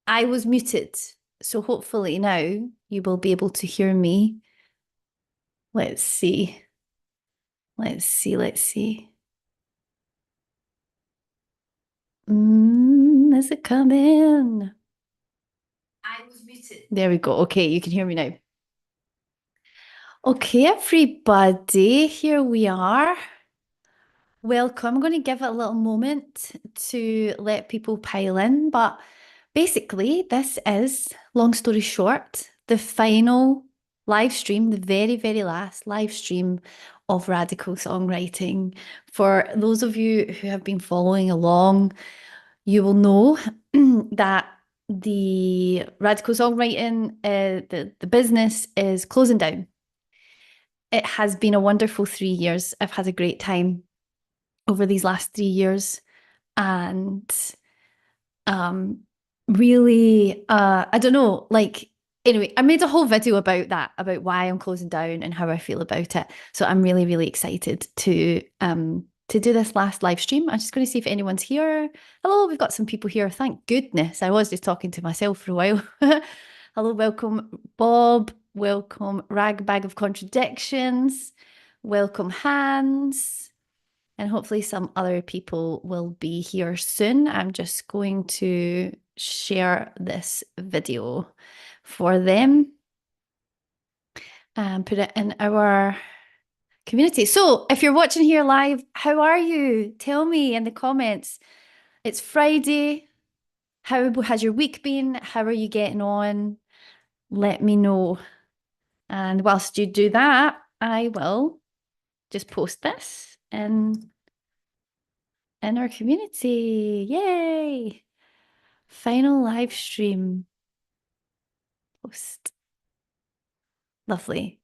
I was muted, so hopefully now you will be able to hear me. Let's see. Let's see. Is it coming? I was muted. There we go. Okay, you can hear me now. Okay, everybody, here we are. Welcome. I'm going to give it a little moment to let people pile in, but basically, this is, long story short, the final live stream, the very, very last live stream of Radical Songwriting. For those of you who have been following along, you will know that the Radical Songwriting, the business is closing down. It has been a wonderful 3 years. I've had a great time over these last 3 years. And um really I don't know, like anyway, I made a whole video about that, about why I'm closing down and how I feel about it. So I'm really, really excited to do this last live stream. I'm just going to see if anyone's here. Hello, we've got some people here. Thank goodness. I was just talking to myself for a while. Hello, welcome Bob, welcome Ragbag of Contradictions, welcome Hans. And hopefully some other people will be here soon. I'm just going to share this video for them and put it in our community. So if you're watching here live, how are you? Tell me in the comments. It's Friday. How has your week been? How are you getting on? Let me know. And whilst you do that, I will just post this in our community. Yay! Final live stream post. Lovely.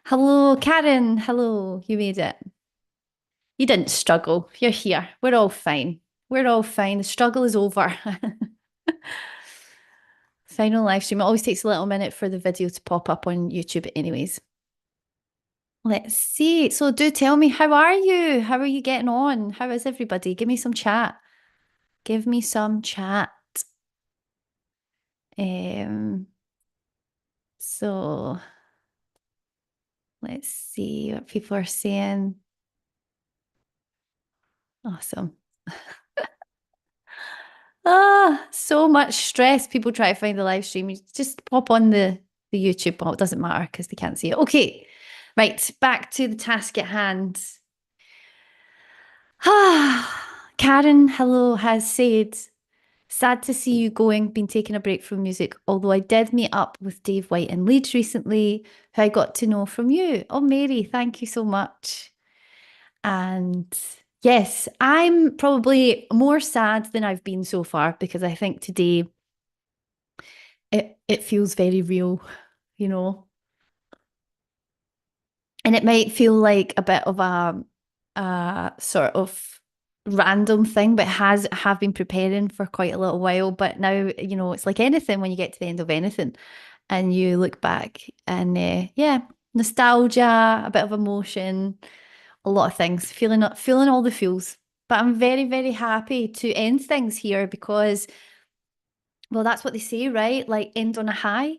Hello, Karen. Hello, you made it. You didn't struggle. You're here. We're all fine. We're all fine. The struggle is over. Final live stream. It always takes a little minute for the video to pop up on YouTube, anyways. Let's see. So do tell me, how are you? How are you getting on? How is everybody? Give me some chat. Give me some chat. Um, so let's see what people are saying. Awesome. So much stress. People try to find the live stream. You just pop on the YouTube. Well, it doesn't matter because they can't see it. Okay. Right. Back to the task at hand. Karen, hello, has said, sad to see you going, been taking a break from music, although I did meet up with Dave White in Leeds recently, who I got to know from you. Oh, Mary, thank you so much. And yes, I'm probably more sad than I've been so far because I think today it feels very real, you know. And it might feel like a bit of a sort of random thing, but have been preparing for quite a little while. But now, you know, it's like anything when you get to the end of anything and you look back and yeah, nostalgia, a bit of emotion, a lot of things, feeling all the feels. But I'm very, very happy to end things here because, well, that's what they say, right? Like end on a high.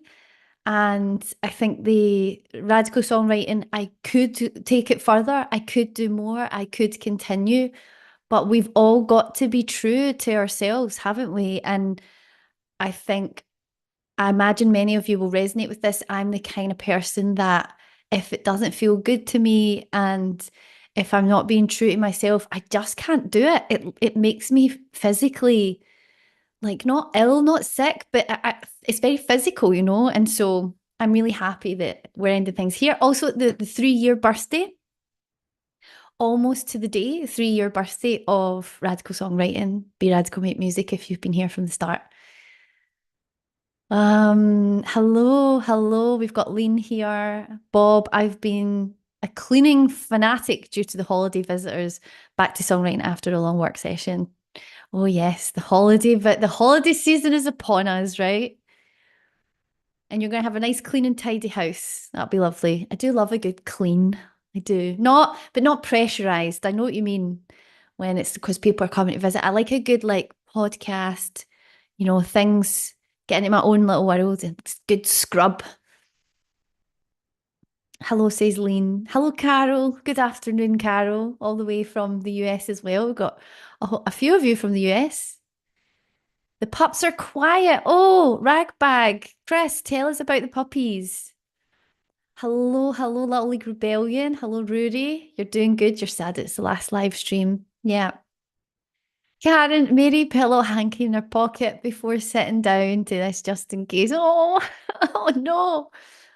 And I think the radical songwriting, I could take it further. I could do more. I could continue. But we've all got to be true to ourselves, haven't we? And I think, I imagine many of you will resonate with this. I'm the kind of person that if it doesn't feel good to me and if I'm not being true to myself, I just can't do it. It makes me physically like not ill, not sick, but it's very physical, you know? And so I'm really happy that we're ending things here. Also, the 3 year birthday, almost to the day, 3 year birthday of Radical Songwriting, Be Radical Make Music, if you've been here from the start. Hello. We've got Lean here. Bob, I've been a cleaning fanatic due to the holiday visitors back to songwriting after a long work session. Oh yes, the holiday season is upon us, right? And you're going to have a nice clean and tidy house. That'll be lovely. I do love a good clean. I do. But not pressurized. I know what you mean when it's because people are coming to visit. I like a good like podcast, things, getting into my own little world and good scrub. Hello, says Lean. Hello, Carol. Good afternoon, Carol, all the way from the US as well. We've got a few of you from the US. The pups are quiet. Oh, Ragbag. Chris, tell us about the puppies. Hello, hello, Little League Rebellion. Hello, Rory. You're doing good. You're sad it's the last live stream. Yeah. Karen, Mary pillow hanky in her pocket before sitting down to this just in case. Oh, oh no.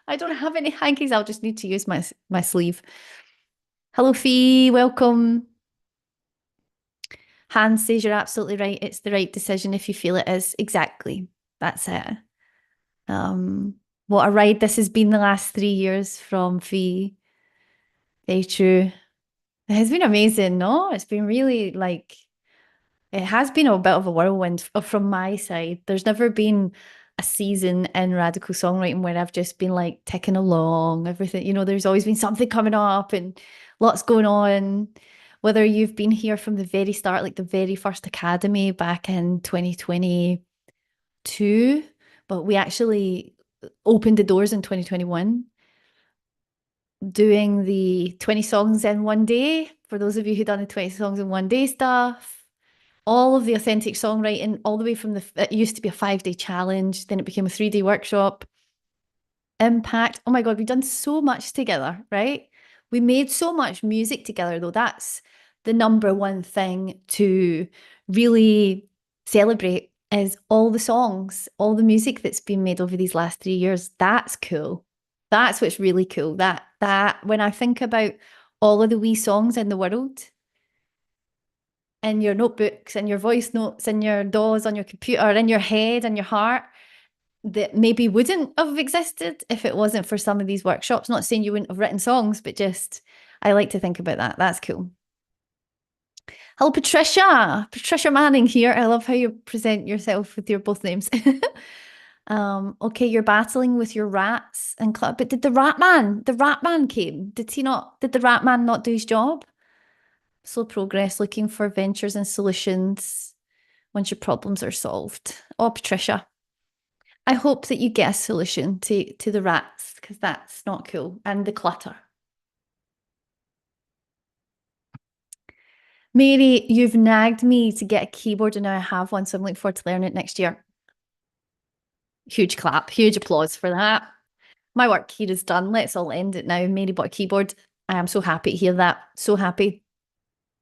I don't have any hankies. I'll just need to use my sleeve. Hello, Fee. Welcome. Hans says you're absolutely right. It's the right decision if you feel it is. Exactly. That's it. What a ride this has been the last 3 years from Fee. Very true. It has been amazing, no? It's been really it has been a bit of a whirlwind from my side. There's never been a season in radical songwriting where I've just been like ticking along, everything. There's always been something coming up and lots going on. Whether you've been here from the very start, like the very first academy back in 2022, but we actually opened the doors in 2021, doing the 20 songs in one day. For those of you who done the 20 songs in one day stuff, all of the authentic songwriting, all the way from it used to be a 5-day challenge, then it became a 3-day workshop. Impact. Oh my God, we've done so much together, right? We made so much music together, though. That's the number one thing to really celebrate is all the songs, all the music that's been made over these last 3 years. That's cool. That's what's really cool. That when I think about all of the wee songs in the world, in your notebooks, in your voice notes, in your DAWs on your computer, in your head and your heart, that maybe wouldn't have existed if it wasn't for some of these workshops. Not saying you wouldn't have written songs, but just I like to think about that. That's cool. Hello, Patricia. Patricia Manning here. I love how you present yourself with your both names. Okay, you're battling with your rats and club, but did the rat man came? Did the rat man not do his job? Slow progress, looking for ventures and solutions once your problems are solved. Oh, Patricia, I hope that you get a solution to the rats because that's not cool and the clutter. Mary, you've nagged me to get a keyboard and now I have one, so I'm looking forward to learning it next year. Huge clap, huge applause for that. My work here is done. Let's all end it now. Mary bought a keyboard. I am so happy to hear that. So happy.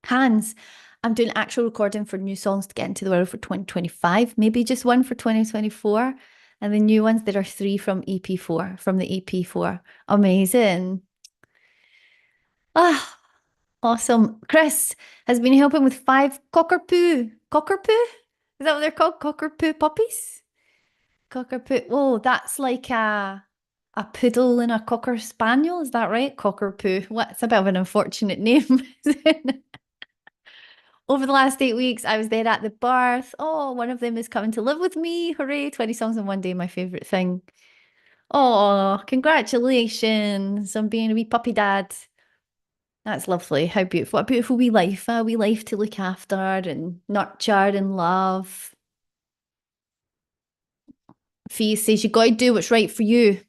Hans, I'm doing actual recording for new songs to get into the world for 2025, maybe just one for 2024. And the new ones, there are 3 from EP4, from the EP4. Amazing. Ah, awesome. Chris has been helping with 5 cockapoo. Cockapoo? Is that what they're called? Cockapoo puppies? Cockapoo. Oh, that's like a poodle and a cocker spaniel. Is that right? Cockapoo. What? It's a bit of an unfortunate name. Over the last 8 weeks, I was there at the birth. Oh, one of them is coming to live with me. Hooray. 20 songs in one day, my favorite thing. Oh, congratulations on being a wee puppy dad. That's lovely. How beautiful. What a beautiful wee life. A wee life to look after and nurture and love. Fee says you got to do what's right for you.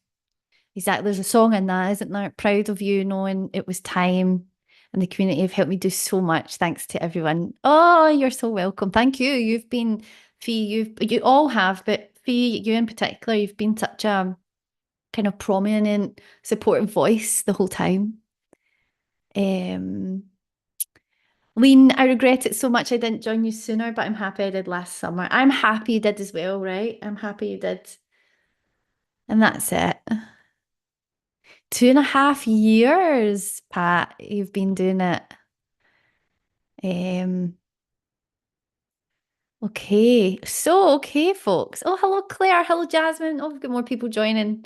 Exactly. There's a song in that, isn't there? Proud of you, knowing it was time. And the community have helped me do so much. Thanks to everyone. Oh, you're so welcome. Thank you. You've been, Fee, you all have, but Fee, you in particular, you've been such a kind of prominent, supportive voice the whole time. Lean, I regret it so much I didn't join you sooner, but I'm happy I did last summer. I'm happy you did as well, right? I'm happy you did. And that's it. 2.5 years, Pat, you've been doing it. Okay. Okay, folks. Oh, hello, Claire. Hello, Jasmine. Oh, we've got more people joining.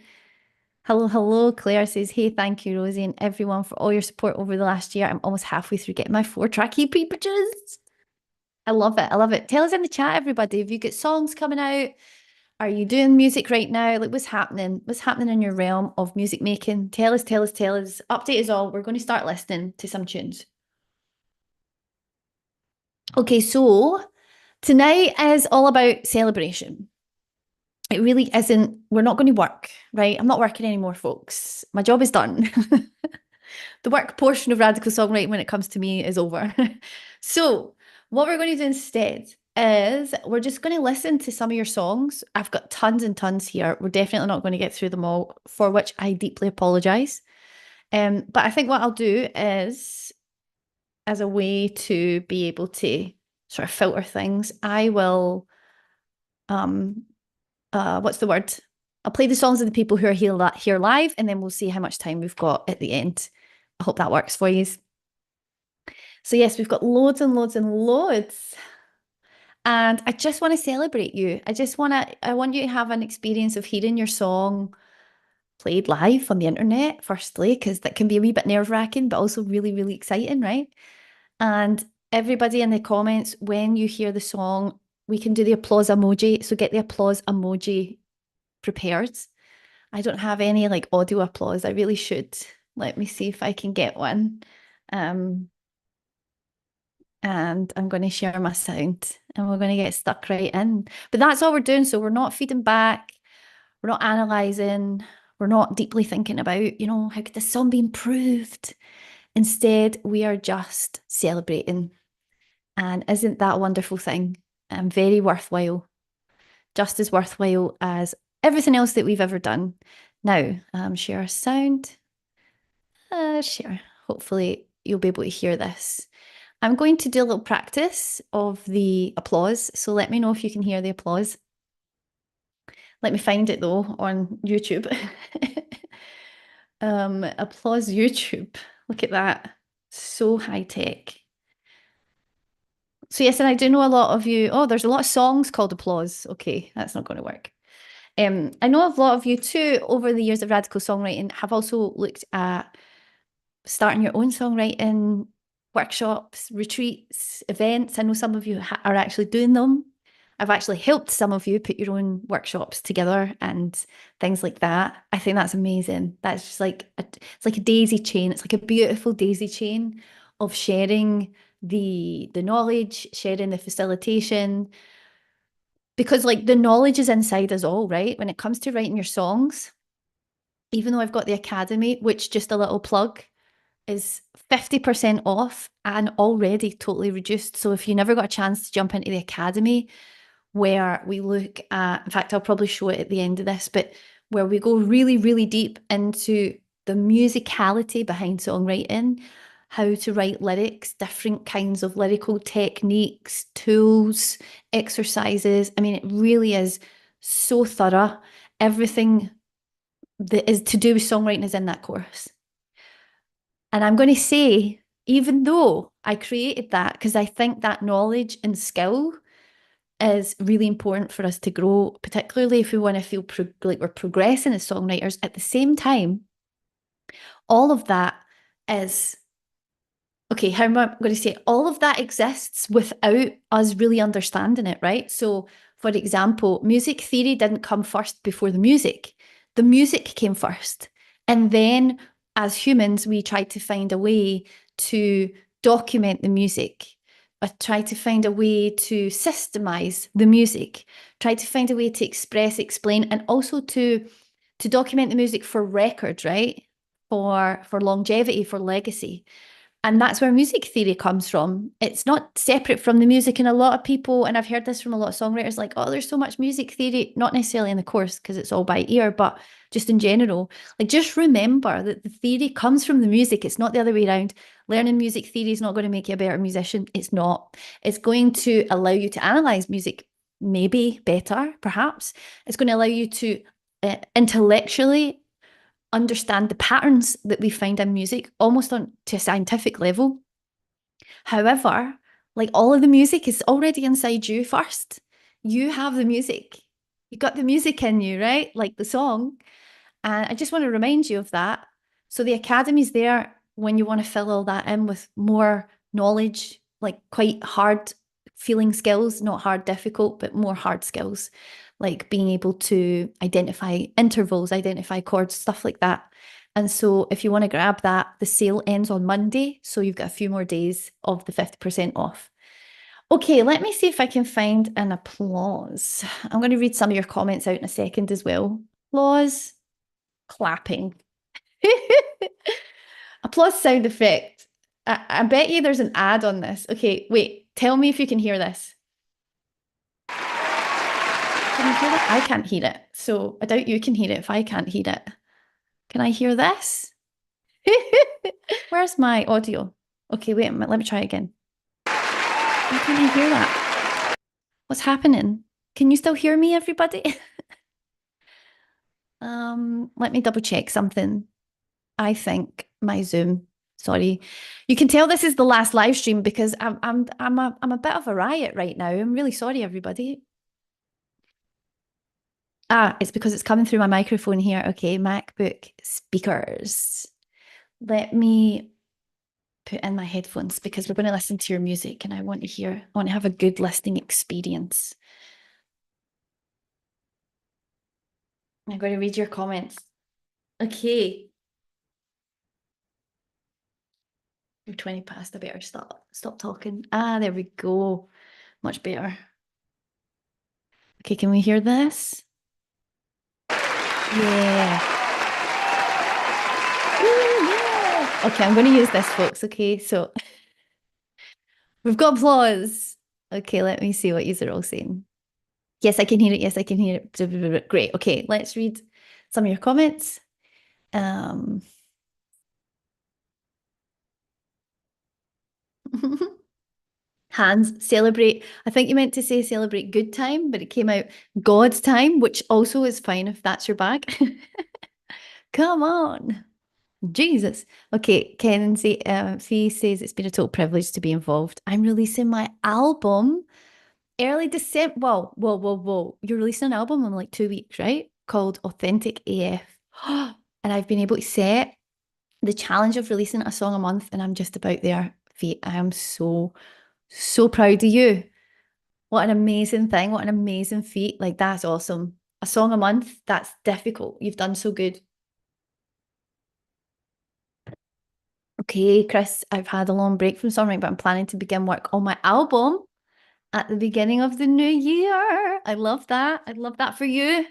Hello. Claire says, hey, thank you, Rosie, and everyone for all your support over the last year. I'm almost halfway through getting my 4-track EP produced. I love it. I love it. Tell us in the chat, everybody. Have you got songs coming out? Are you doing music right now? Like, what's happening? What's happening in your realm of music making? Tell us. Update us all. We're going to start listening to some tunes. Okay, so Tonight is all about celebration. It really isn't, we're not going to work, right? I'm not working anymore, folks. My job is done. The work portion of radical songwriting when it comes to me is over. So, what we're going to do instead is we're just going to listen to some of your songs. I've got tons and tons here. We're definitely not going to get through them all, for which I deeply apologize. But I think what I'll do is, as a way to be able to sort of filter things, I will what's the word? I'll play the songs of the people who are here live, and then we'll see how much time we've got at the end. I hope that works for you. So yes, we've got loads and loads and loads. And I just want to celebrate you. I want you to have an experience of hearing your song played live on the internet, firstly, because that can be a wee bit nerve-wracking, but also really, really exciting, right? And everybody in the comments, when you hear the song, we can do the applause emoji. So get the applause emoji prepared. I don't have any like audio applause. I really should. Let me see if I can get one. And I'm going to share my sound and we're going to get stuck right in. But that's all we're doing. So we're not feeding back, we're not analysing, we're not deeply thinking about, how could this song be improved? Instead, we are just celebrating. And isn't that a wonderful thing? And very worthwhile, just as worthwhile as everything else that we've ever done. Now, share sound. Share. Hopefully, you'll be able to hear this. I'm going to do a little practice of the applause. So let me know if you can hear the applause. Let me find it though on YouTube. Applause YouTube. Look at that. So high tech. So yes, and I do know a lot of you. Oh, there's a lot of songs called applause. Okay, that's not going to work. I know a lot of you too, over the years of radical songwriting, have also looked at starting your own songwriting workshops, retreats, events. I know some of you are actually doing them. I've actually helped some of you put your own workshops together and things like that. I think that's amazing. That's just it's like a daisy chain. It's like a beautiful daisy chain of sharing the knowledge, sharing the facilitation, because like the knowledge is inside us all, right? When it comes to writing your songs, even though I've got the academy, which, just a little plug, is 50% off and already totally reduced. So if you never got a chance to jump into the academy, where we look at, in fact, I'll probably show it at the end of this, but where we go really, really deep into the musicality behind songwriting, how to write lyrics, different kinds of lyrical techniques, tools, exercises. I mean, it really is so thorough. Everything that is to do with songwriting is in that course. And I'm going to say, even though I created that, because I think that knowledge and skill is really important for us to grow, particularly if we want to feel like we're progressing as songwriters. At the same time, all of that is, okay, how am I going to say it? All of that exists without us really understanding it, right? So, for example, music theory didn't come first before the music. The music came first. And then, as humans, we tried to find a way to document the music. I tried to find a way to systemize the music, tried to find a way to express, explain, and also to document the music for record, right? For longevity, for legacy. And that's where music theory comes from. It's not separate from the music. And a lot of people, and I've heard this from a lot of songwriters, like, oh, there's so much music theory, not necessarily in the course because it's all by ear, but just in general. Like, just remember that the theory comes from the music. It's not the other way around. Learning music theory is not going to make you a better musician. It's not. It's going to allow you to analyze music maybe better, perhaps. It's going to allow you to intellectually understand the patterns that we find in music almost on to a scientific level. However, like, all of the music is already inside you first. You have the music. You got the music in you, right? Like the song. And I just want to remind you of that. So the academy's there when you want to fill all that in with more knowledge, like quite hard feeling skills, not hard difficult, but more hard skills, like being able to identify intervals, identify chords, stuff like that. And so if you want to grab that, the sale ends on Monday. So you've got a few more days of the 50% off. Okay, let me see if I can find an applause. I'm going to read some of your comments out in a second as well. Applause, clapping. Applause sound effect. I bet you there's an ad on this. Okay, wait, tell me if you can hear this. Can you hear that? I can't hear it. So I doubt you can hear it if I can't hear it. Can I hear this? Where's my audio? Okay, wait a minute. Let me try again. Why can't I hear that? What's happening? Can you still hear me, everybody? Let me double check something. I think my Zoom. Sorry. You can tell this is the last live stream because I'm a bit of a riot right now. I'm really sorry, everybody. Ah, it's because it's coming through my microphone here. Okay, MacBook speakers. Let me put in my headphones because we're going to listen to your music and I want I want to have a good listening experience. I'm going to read your comments. Okay. You're 20 past. I better stop talking. Ah, there we go. Much better. Okay, can we hear this? Yeah. Woo, yeah. Okay, I'm going to use this, folks. Okay, so we've got applause. Okay, let me see what you're all saying. Yes, I can hear it. Yes, I can hear it. Great. Okay, let's read some of your comments. Hands, celebrate. I think you meant to say celebrate good time, but it came out God's time, which also is fine if that's your bag. Come on. Jesus. Okay, Kenzie he says it's been a total privilege to be involved. I'm releasing my album early December. Whoa. You're releasing an album in like 2 weeks, right? Called Authentic AF. And I've been able to set the challenge of releasing a song a month, and I'm just about there, Feet. I am so proud of you. What an amazing thing. What an amazing feat. Like, that's awesome. A song a month, that's difficult. You've done so good. Okay, Chris, I've had a long break from songwriting, but I'm planning to begin work on my album at the beginning of the new year. I love that. I'd love that for you.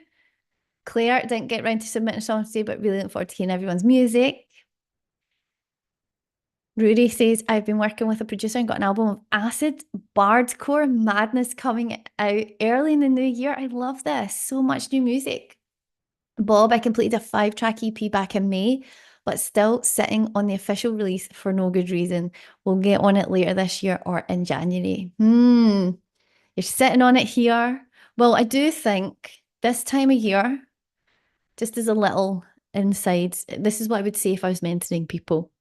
Claire didn't get round to submitting a song today, but really look forward to hearing everyone's music. Rudy says, I've been working with a producer and got an album of acid bardcore madness coming out early in the new year. I love this. So much new music. Bob, I completed a 5-track EP back in May, but still sitting on the official release for no good reason. We'll get on it later this year or in January. You're sitting on it here. Well, I do think this time of year, just as a little inside, this is what I would say if I was mentoring people.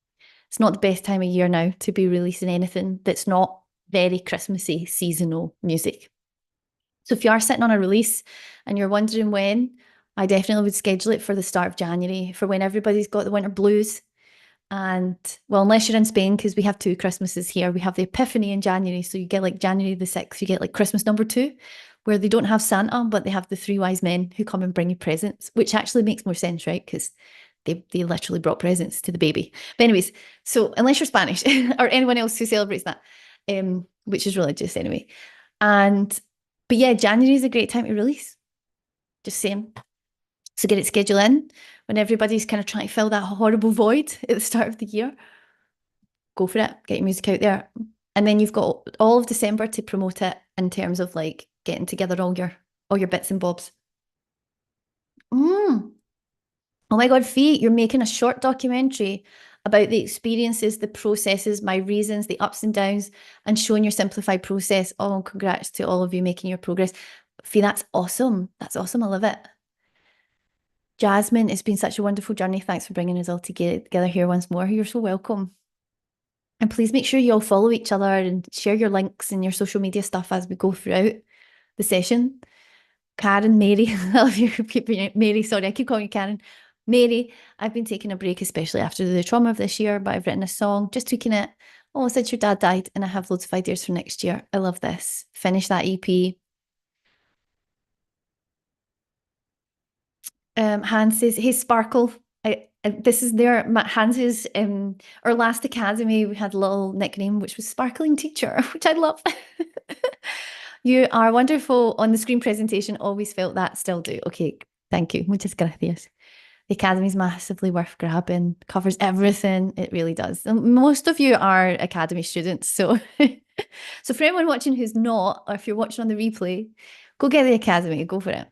It's not the best time of year now to be releasing anything that's not very Christmassy seasonal music. So if you are sitting on a release and you're wondering when, I definitely would schedule it for the start of January, for when everybody's got the winter blues. And well, unless you're in Spain, because we have 2 Christmases here, we have the Epiphany in January. So you get like January the 6th, you get like Christmas number 2, where they don't have Santa, but they have the 3 wise men who come and bring you presents, which actually makes more sense, right? Because they literally brought presents to the baby. But anyways, so unless you're Spanish or anyone else who celebrates that, which is religious anyway. But yeah, January is a great time to release. Just saying. So get it scheduled in when everybody's kind of trying to fill that horrible void at the start of the year. Go for it. Get your music out there. And then you've got all of December to promote it in terms of like getting together all your bits and bobs. Mm. Oh my God, Fee, you're making a short documentary about the experiences, the processes, my reasons, the ups and downs, and showing your simplified process. Oh, congrats to all of you making your progress. Fee, that's awesome. That's awesome. I love it. Jasmine, it's been such a wonderful journey. Thanks for bringing us all together here once more. You're so welcome. And please make sure you all follow each other and share your links and your social media stuff as we go throughout the session. Karen, Mary, I love you. Mary, sorry, I keep calling you Karen. Mary, I've been taking a break, especially after the trauma of this year, but I've written a song, just tweaking it. Oh, since your dad died, and I have loads of ideas for next year. I love this. Finish that EP. Hans says, hey, Sparkle, this is their Hans's our last academy. We had a little nickname which was Sparkling Teacher, which I love. You are wonderful on the screen presentation. Always felt that, still do. Okay, thank you. Muchas gracias. The Academy's massively worth grabbing, covers everything. It really does. And most of you are Academy students. So, so for anyone watching who's not, or if you're watching on the replay, go get the Academy, go for it.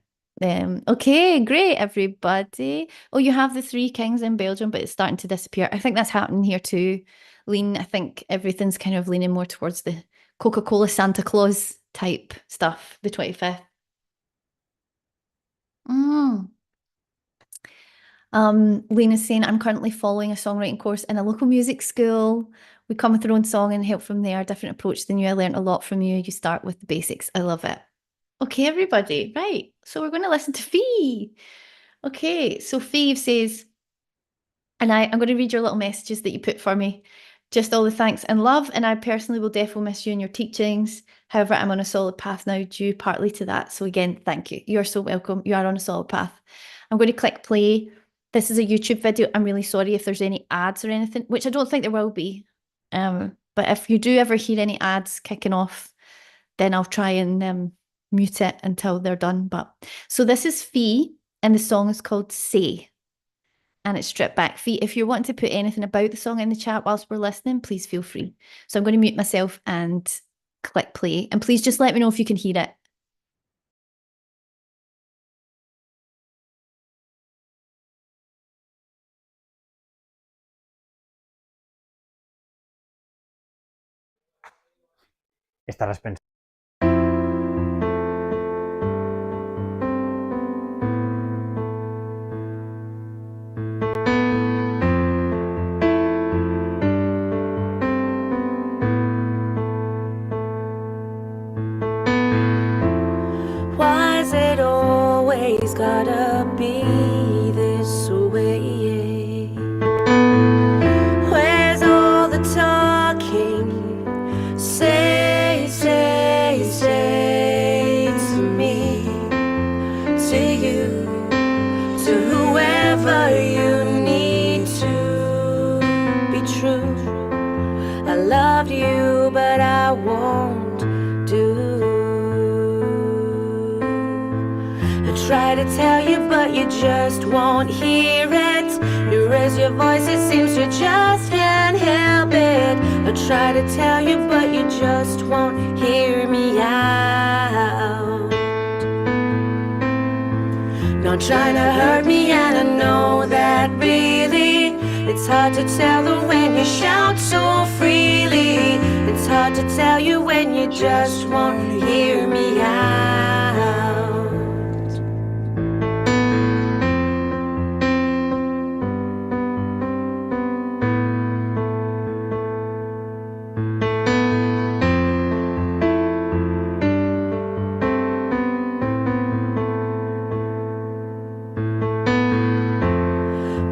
Okay, great, everybody. Oh, you have the Three Kings in Belgium, but it's starting to disappear. I think that's happening here too. Lean, I think everything's kind of leaning more towards the Coca-Cola Santa Claus type stuff, the 25th. Lena's saying, I'm currently following a songwriting course in a local music school. We come with our own song and help from there. Different approach than you. I learned a lot from you. You start with the basics. I love it. Okay, everybody. Right. So we're going to listen to Fee. Okay. So Fee says, and I'm going to read your little messages that you put for me. Just all the thanks and love. And I personally will definitely miss you and your teachings. However, I'm on a solid path now due partly to that. So again, thank you. You are so welcome. You are on a solid path. I'm going to click play. This is a YouTube video. I'm really sorry if there's any ads or anything, which I don't think there will be. But if you do ever hear any ads kicking off, then I'll try and mute it until they're done. But so this is Fee, and the song is called Say, and it's stripped back. Fee, if you're wanting to put anything about the song in the chat whilst we're listening, please feel free. So I'm going to mute myself and click play, and please just let me know if you can hear it. Estarás pensando. Why is it always gotta be this way? Where's all the talking? Say, say, say to me, to you, to whoever you need to be true. I loved you, but I won't do. I try to tell you, but you just won't hear it. You raise your voice, it seems you just can't help it. I try to tell you, but you just won't hear me out. Not trying to hurt me, and I know that really it's hard to tell the when you shout so freely. It's hard to tell you when you just won't hear me out.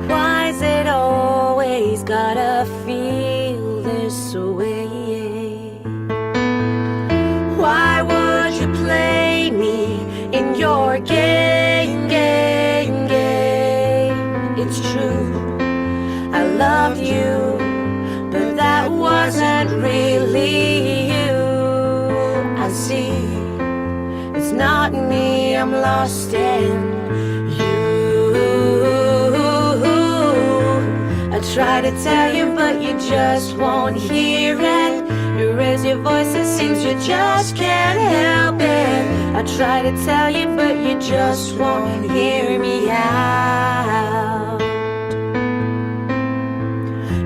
Why is it always gotta feel this way? Why would you play me in your game, game, game? It's true, I loved you, but that wasn't really you. I see, it's not me, I'm lost in you. I try to tell you, but you just won't hear it. You raise your voice, it seems you just can't help it. I try to tell you, but you just won't hear me out.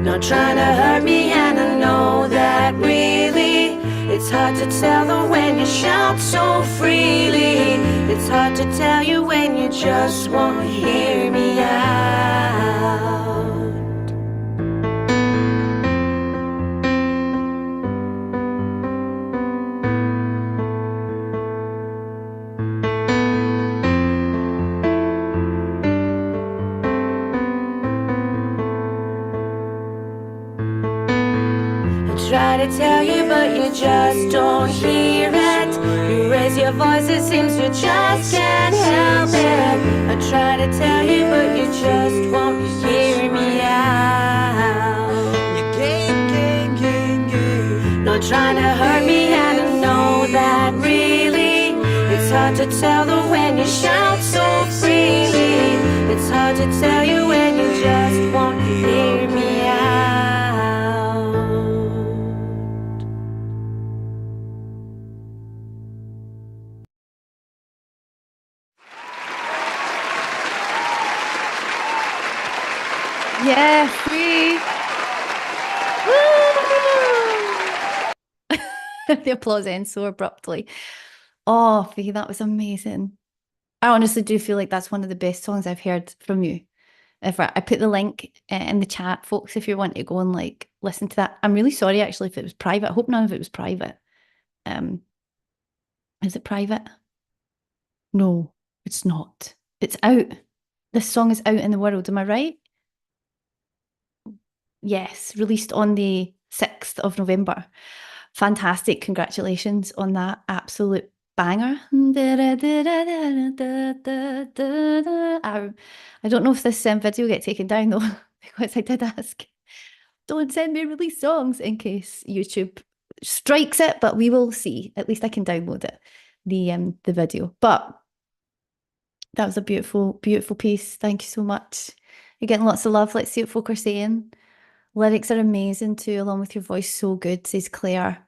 Not trying to hurt me, and I know that really it's hard to tell the when you shout so freely. It's hard to tell you when you just won't hear me out. try to tell you, but you just don't hear it. You raise your voice, it seems you just can't help it. I try to tell you, but you just won't hear me out. Not trying to hurt me, and I know that really it's hard to tell the when you shout so freely. It's hard to tell you when you just won't hear me out. Yeah, free. Woo! The applause ends so abruptly. Oh, Fee, that was amazing. I honestly do feel like that's one of the best songs I've heard from you ever. I put the link in the chat, folks, if you want to go and like listen to that. I'm really sorry actually if it was private. I hope none of it was private. Is it private? No, it's not. It's out. This song is out in the world. Am I right? Yes, released on the 6th of November. Fantastic. Congratulations on that absolute banger. I don't know if this video will get taken down though, because I did ask, don't send me release songs in case YouTube strikes it, but we will see. At least I can download it, the video. But that was a beautiful, beautiful piece. Thank you so much. You're getting lots of love. Let's see what folk are saying. Lyrics are amazing too, along with your voice so good, says Claire.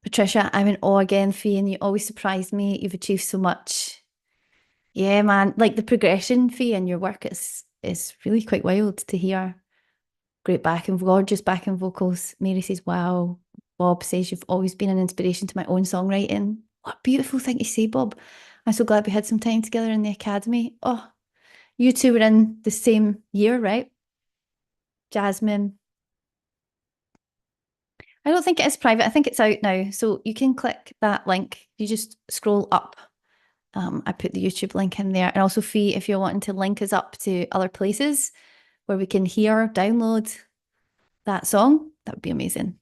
Patricia, I'm in awe again, Fee, and you always surprise me. You've achieved so much. Yeah, man, like the progression, Fee, in your work is really quite wild to hear. Great gorgeous backing vocals. Mary says, wow. Bob says, you've always been an inspiration to my own songwriting. What a beautiful thing to say, Bob. I'm so glad we had some time together in the academy. Oh, you two were in the same year, right? Jasmine. I don't think it is private. I think it's out now. So you can click that link. You just scroll up. I put the YouTube link in there. And also, Fee, if you're wanting to link us up to other places where we can hear, download that song, that would be amazing.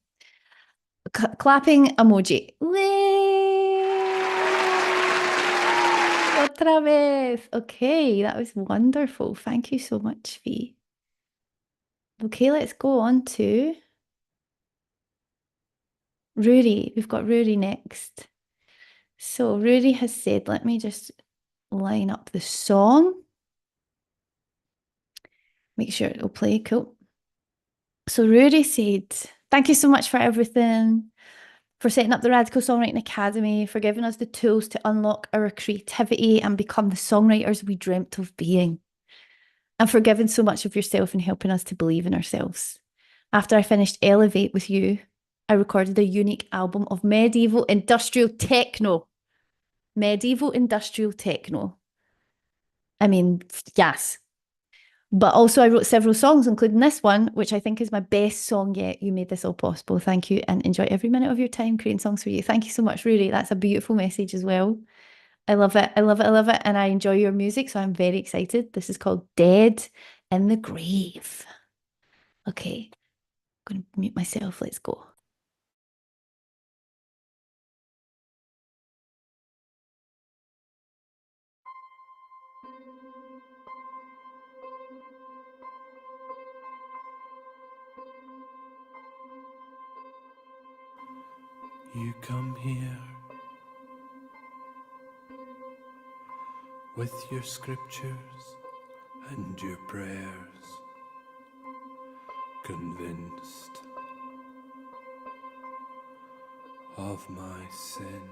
Clapping emoji. Otra vez. Okay, that was wonderful. Thank you so much, Fee. Okay, let's go on to Rory. We've got Rory next. So Rory has said, let me just line up the song. Make sure it'll play. Cool. So Rory said, thank you so much for everything, for setting up the Radical Songwriting Academy, for giving us the tools to unlock our creativity and become the songwriters we dreamt of being, and for giving so much of yourself and helping us to believe in ourselves. After I finished Elevate with you, I recorded a unique album of medieval industrial techno. Medieval industrial techno. I mean, yes. But also I wrote several songs, including this one, which I think is my best song yet. You made this all possible. Thank you, and enjoy every minute of your time creating songs for you. Thank you so much, Rory. That's a beautiful message as well. I love it. I love it. I love it. And I enjoy your music, so I'm very excited. This is called Dead in the Grave. Okay, I'm going to mute myself. Let's go. You come here with your scriptures and your prayers, convinced of my sin.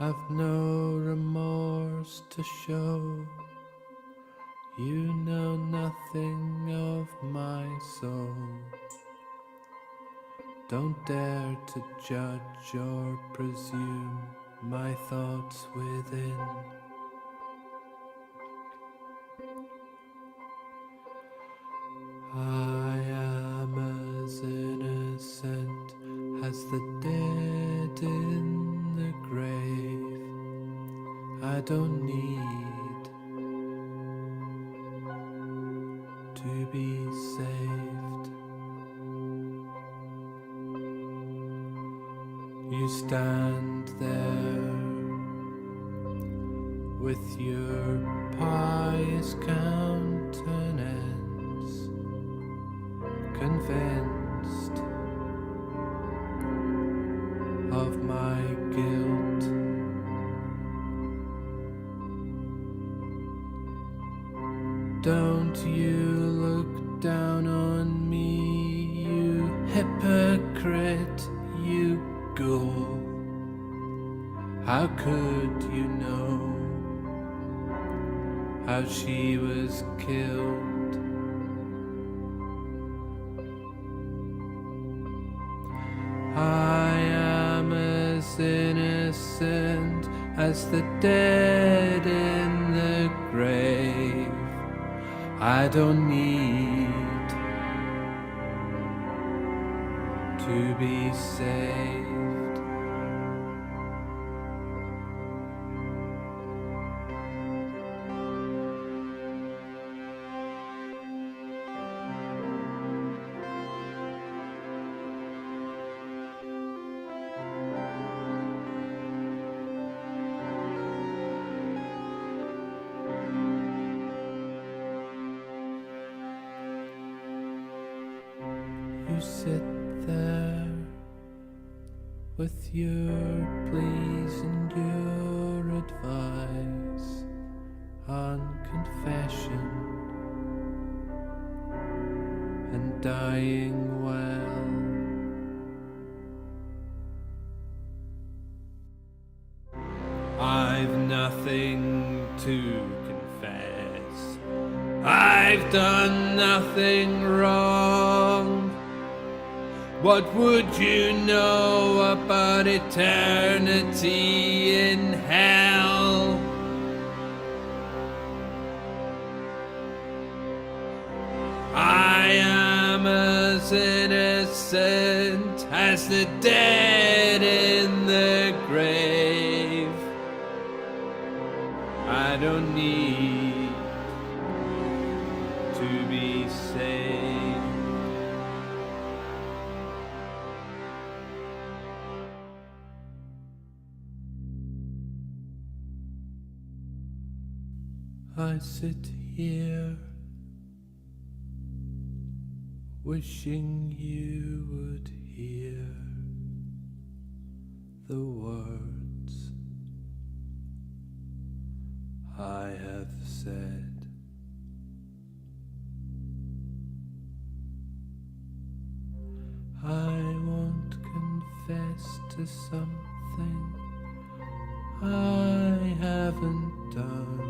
I've no remorse to show. You know nothing of my soul. Don't dare to judge or presume my thoughts within. I am as innocent as the dead in the grave. I don't need to be saved. You stand there with your pious countenance, convinced of my guilt. Don't you look down on me, you hypocrite, you ghoul. How could you know how she was killed? I am as innocent as the dead in the grave. I don't need to be saved. You sit there with your pleas and your advice on confession and dying well. I've nothing to confess. I've done nothing wrong. What would you know about eternity in hell? I am as innocent as the dead in the grave. I don't need to be saved. I sit here wishing you would hear the words I have said. I won't confess to something I haven't done.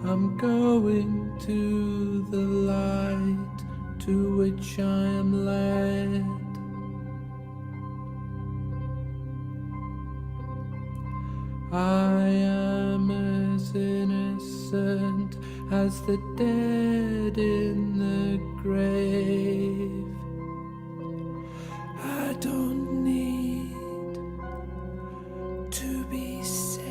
I'm going to the light to which I am led. I am as innocent as the dead in the grave. I don't need to be saved.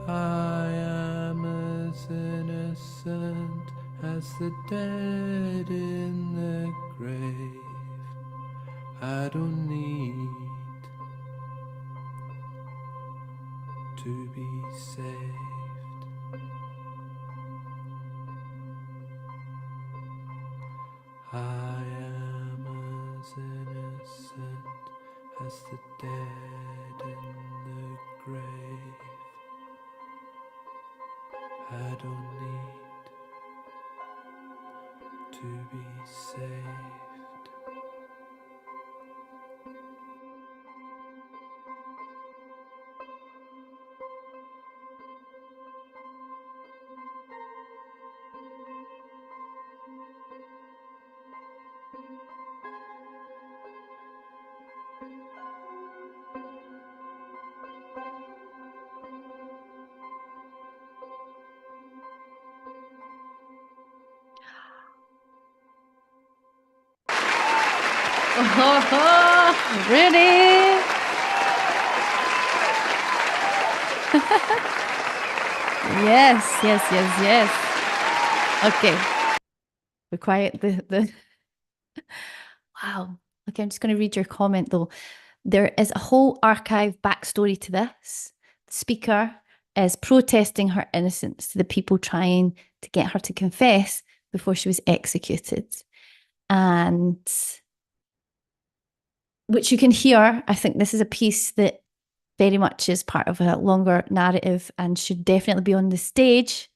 I am as innocent as the dead in the grave. I don't need to be saved. I am as innocent as the dead in the grave. I don't need to be saved. Ready? Yes, yes, yes, yes. Okay. Be quiet. The Wow. Okay, I'm just going to read your comment though. There is a whole archive backstory to this. The speaker is protesting her innocence to the people trying to get her to confess before she was executed. And which you can hear, I think this is a piece that very much is part of a longer narrative and should definitely be on the stage,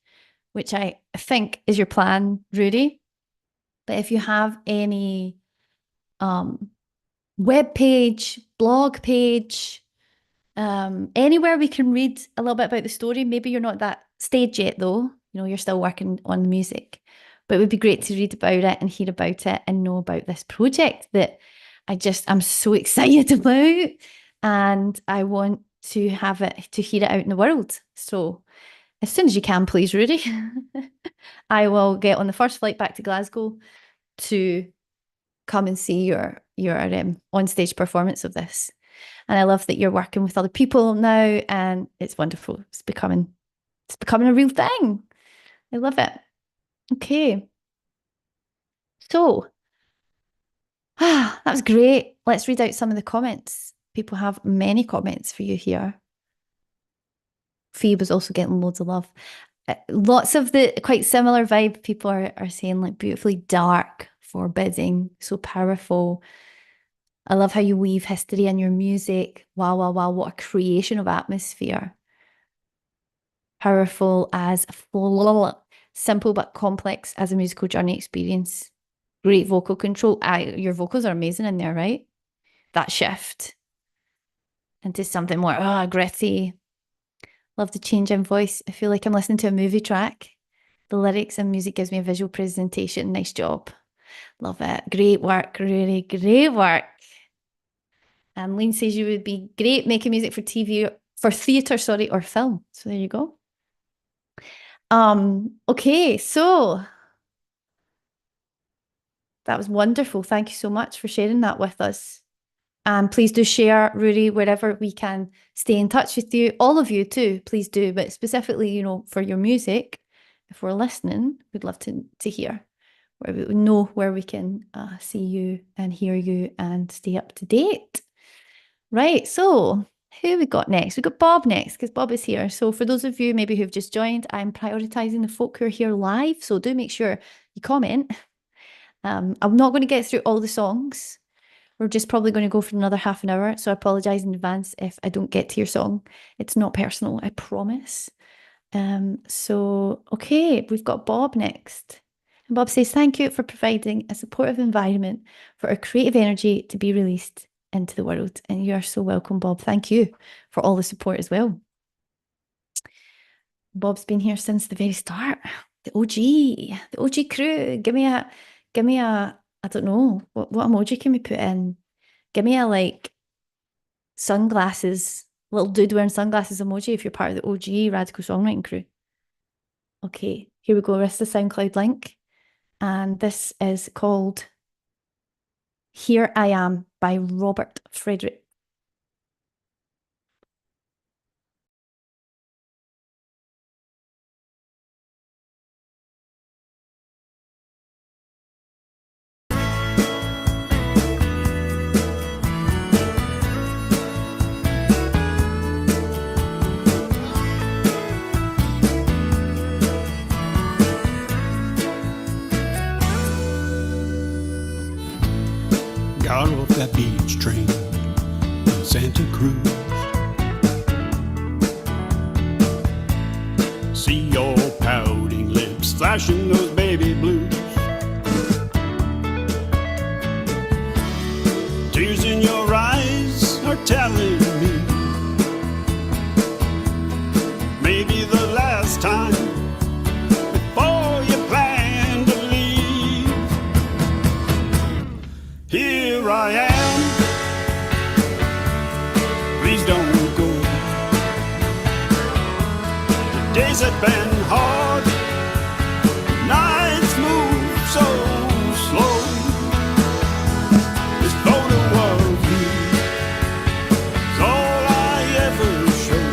which I think is your plan, Rudy. But if you have any web page, blog page, anywhere we can read a little bit about the story. Maybe you're not at that stage yet, though. You know, you're still working on the music. But it would be great to read about it and hear about it and know about this project that I'm so excited about. And I want to have it, to hear it out in the world. So as soon as you can, please, Rudy, I will get on the first flight back to Glasgow to come and see your on-stage performance of this. And I love that you're working with other people now, and it's wonderful. It's becoming a real thing. I love it. Okay. So, that was great. Let's read out some of the comments. People have many comments for you here. Phoebe was also getting loads of love. Lots of the quite similar vibe. People are saying like beautifully dark, forbidding, so powerful. I love how you weave history in your music. Wow, wow, wow. What a creation of atmosphere. Powerful as simple but complex as a musical journey experience. Great vocal control. Your vocals are amazing in there, right? That shift into something more gritty. Love the change in voice. I feel like I'm listening to a movie track. The lyrics and music gives me a visual presentation. Nice job. Love it. Great work, really great work. Lean says you would be great making music for TV, for theatre, or film. So there you go. Okay, so that was wonderful. Thank you so much for sharing that with us. And please do share, Rudy, wherever we can stay in touch with you. All of you too, please do. But specifically, you know, for your music, if we're listening, we'd love to hear, where we know where we can see you and hear you and stay up to date. Right, so who we got next? We got Bob next, because Bob is here. So for those of you maybe who've just joined, I'm prioritising the folk who are here live. So do make sure you comment. I'm not going to get through all the songs. We're just probably going to go for another half an hour. So I apologise in advance if I don't get to your song. It's not personal, I promise. So, okay, we've got Bob next. And Bob says, thank you for providing a supportive environment for our creative energy to be released into the world. And you are so welcome, Bob. Thank you for all the support as well. Bob's been here since the very start. The OG crew. Give me a, I don't know, what emoji can we put in? Give me a like sunglasses, little dude wearing sunglasses emoji if you're part of the OG Radical Songwriting crew. Okay, here we go. Rest the SoundCloud link. And this is called Here I Am by Robert Frederick. Got off that beach train in Santa Cruz. See your pouting lips flashing those baby blues. Tears in your eyes are telling me maybe the last time before you plan to leave. Here I am, please don't go. The days have been hard, nights move so slow. This photo of you is all I ever show.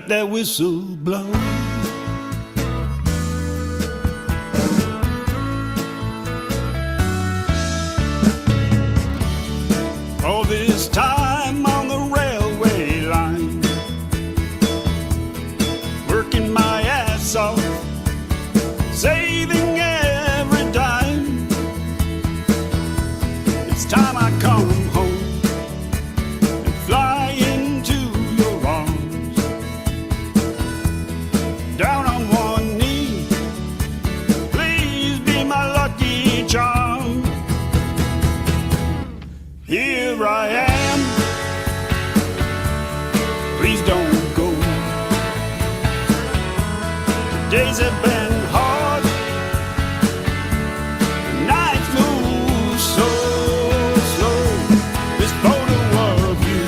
let that whistle blow. All this time on the railway line, working my ass off, saving every dime. It's time I come home and fly into your arms. Down on one knee, please be my lucky charm. Here I am, please don't go. The days have been hard, the nights move so slow. This photo of you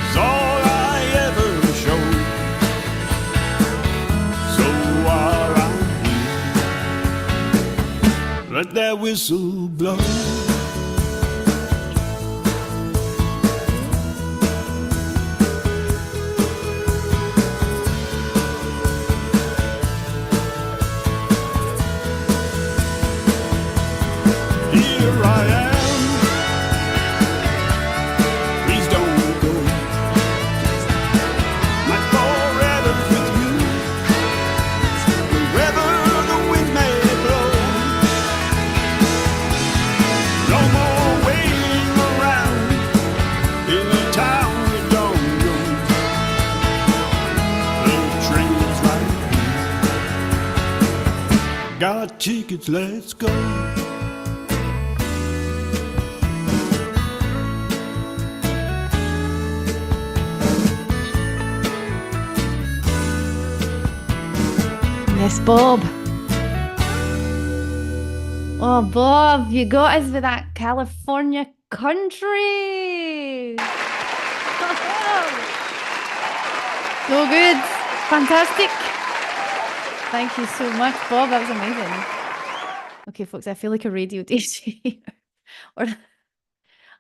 is all I ever showed. So while I'm here, let that whistle blow. Here I am, please don't go. My forever with you, wherever the wind may blow. No more waiting around in a town we don't know. The train's right here. Got tickets, let's go. Yes, Bob. Oh, Bob, you got us with that California country. So good. Fantastic. Thank you so much, Bob. That was amazing. Okay, folks, I feel like a radio DJ. Or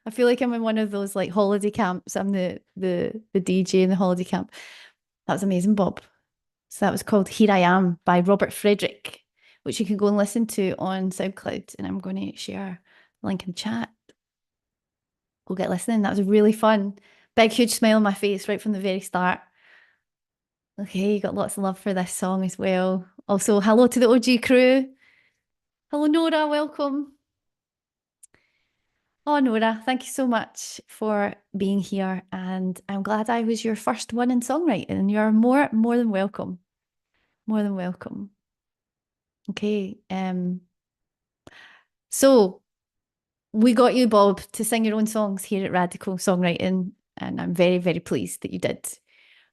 I feel like I'm in one of those like holiday camps. I'm the DJ in the holiday camp. That was amazing, Bob. So that was called Here I Am by Robert Frederick, which you can go and listen to on SoundCloud. And I'm going to share the link in the chat. Go get listening. That was really fun. Big, huge smile on my face right from the very start. Okay, you got lots of love for this song as well. Also, hello to the OG crew. Hello, Nora. Welcome. Oh, Nora, thank you so much for being here. And I'm glad I was your first one in songwriting. And you're more than welcome. More than welcome. Okay. So we got you, Bob, to sing your own songs here at Radical Songwriting. And I'm very, very pleased that you did.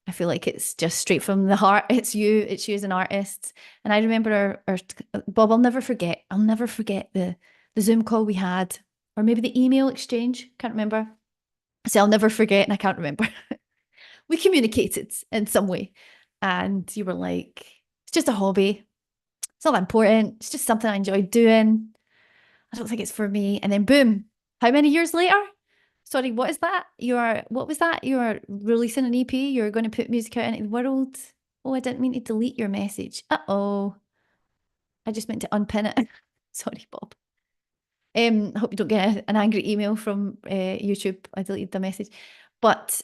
I feel like it's just straight from the heart. It's you as an artist. And I remember our Bob, I'll never forget the Zoom call we had, or maybe the email exchange. Can't remember. So I'll never forget, and I can't remember. We communicated in some way. And you were like, it's just a hobby. It's not that important. It's just something I enjoy doing. I don't think it's for me. And then boom, how many years later? Sorry, what is that? What was that? You're releasing an EP. You're going to put music out into the world. Oh, I didn't mean to delete your message. Uh-oh. I just meant to unpin it. Sorry, Bob. I hope you don't get an angry email from YouTube. I deleted the message. But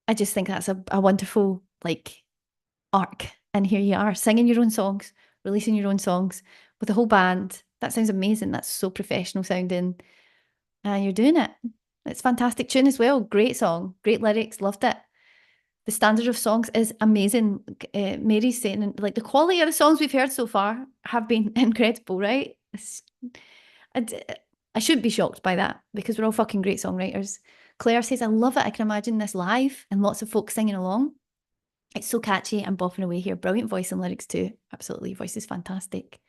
I just think that's a wonderful arc. And here you are singing your own songs, releasing your own songs with a whole band. That sounds amazing. That's so professional sounding. You're doing it. It's a fantastic tune as well. Great song, great lyrics, loved it. The standard of songs is amazing. Mary's saying, the quality of the songs we've heard so far have been incredible, right? I shouldn't be shocked by that because we're all fucking great songwriters. Claire says, I love it. I can imagine this live and lots of folks singing along. It's so catchy. I'm bopping away here. Brilliant voice and lyrics too. Absolutely. Voice is fantastic.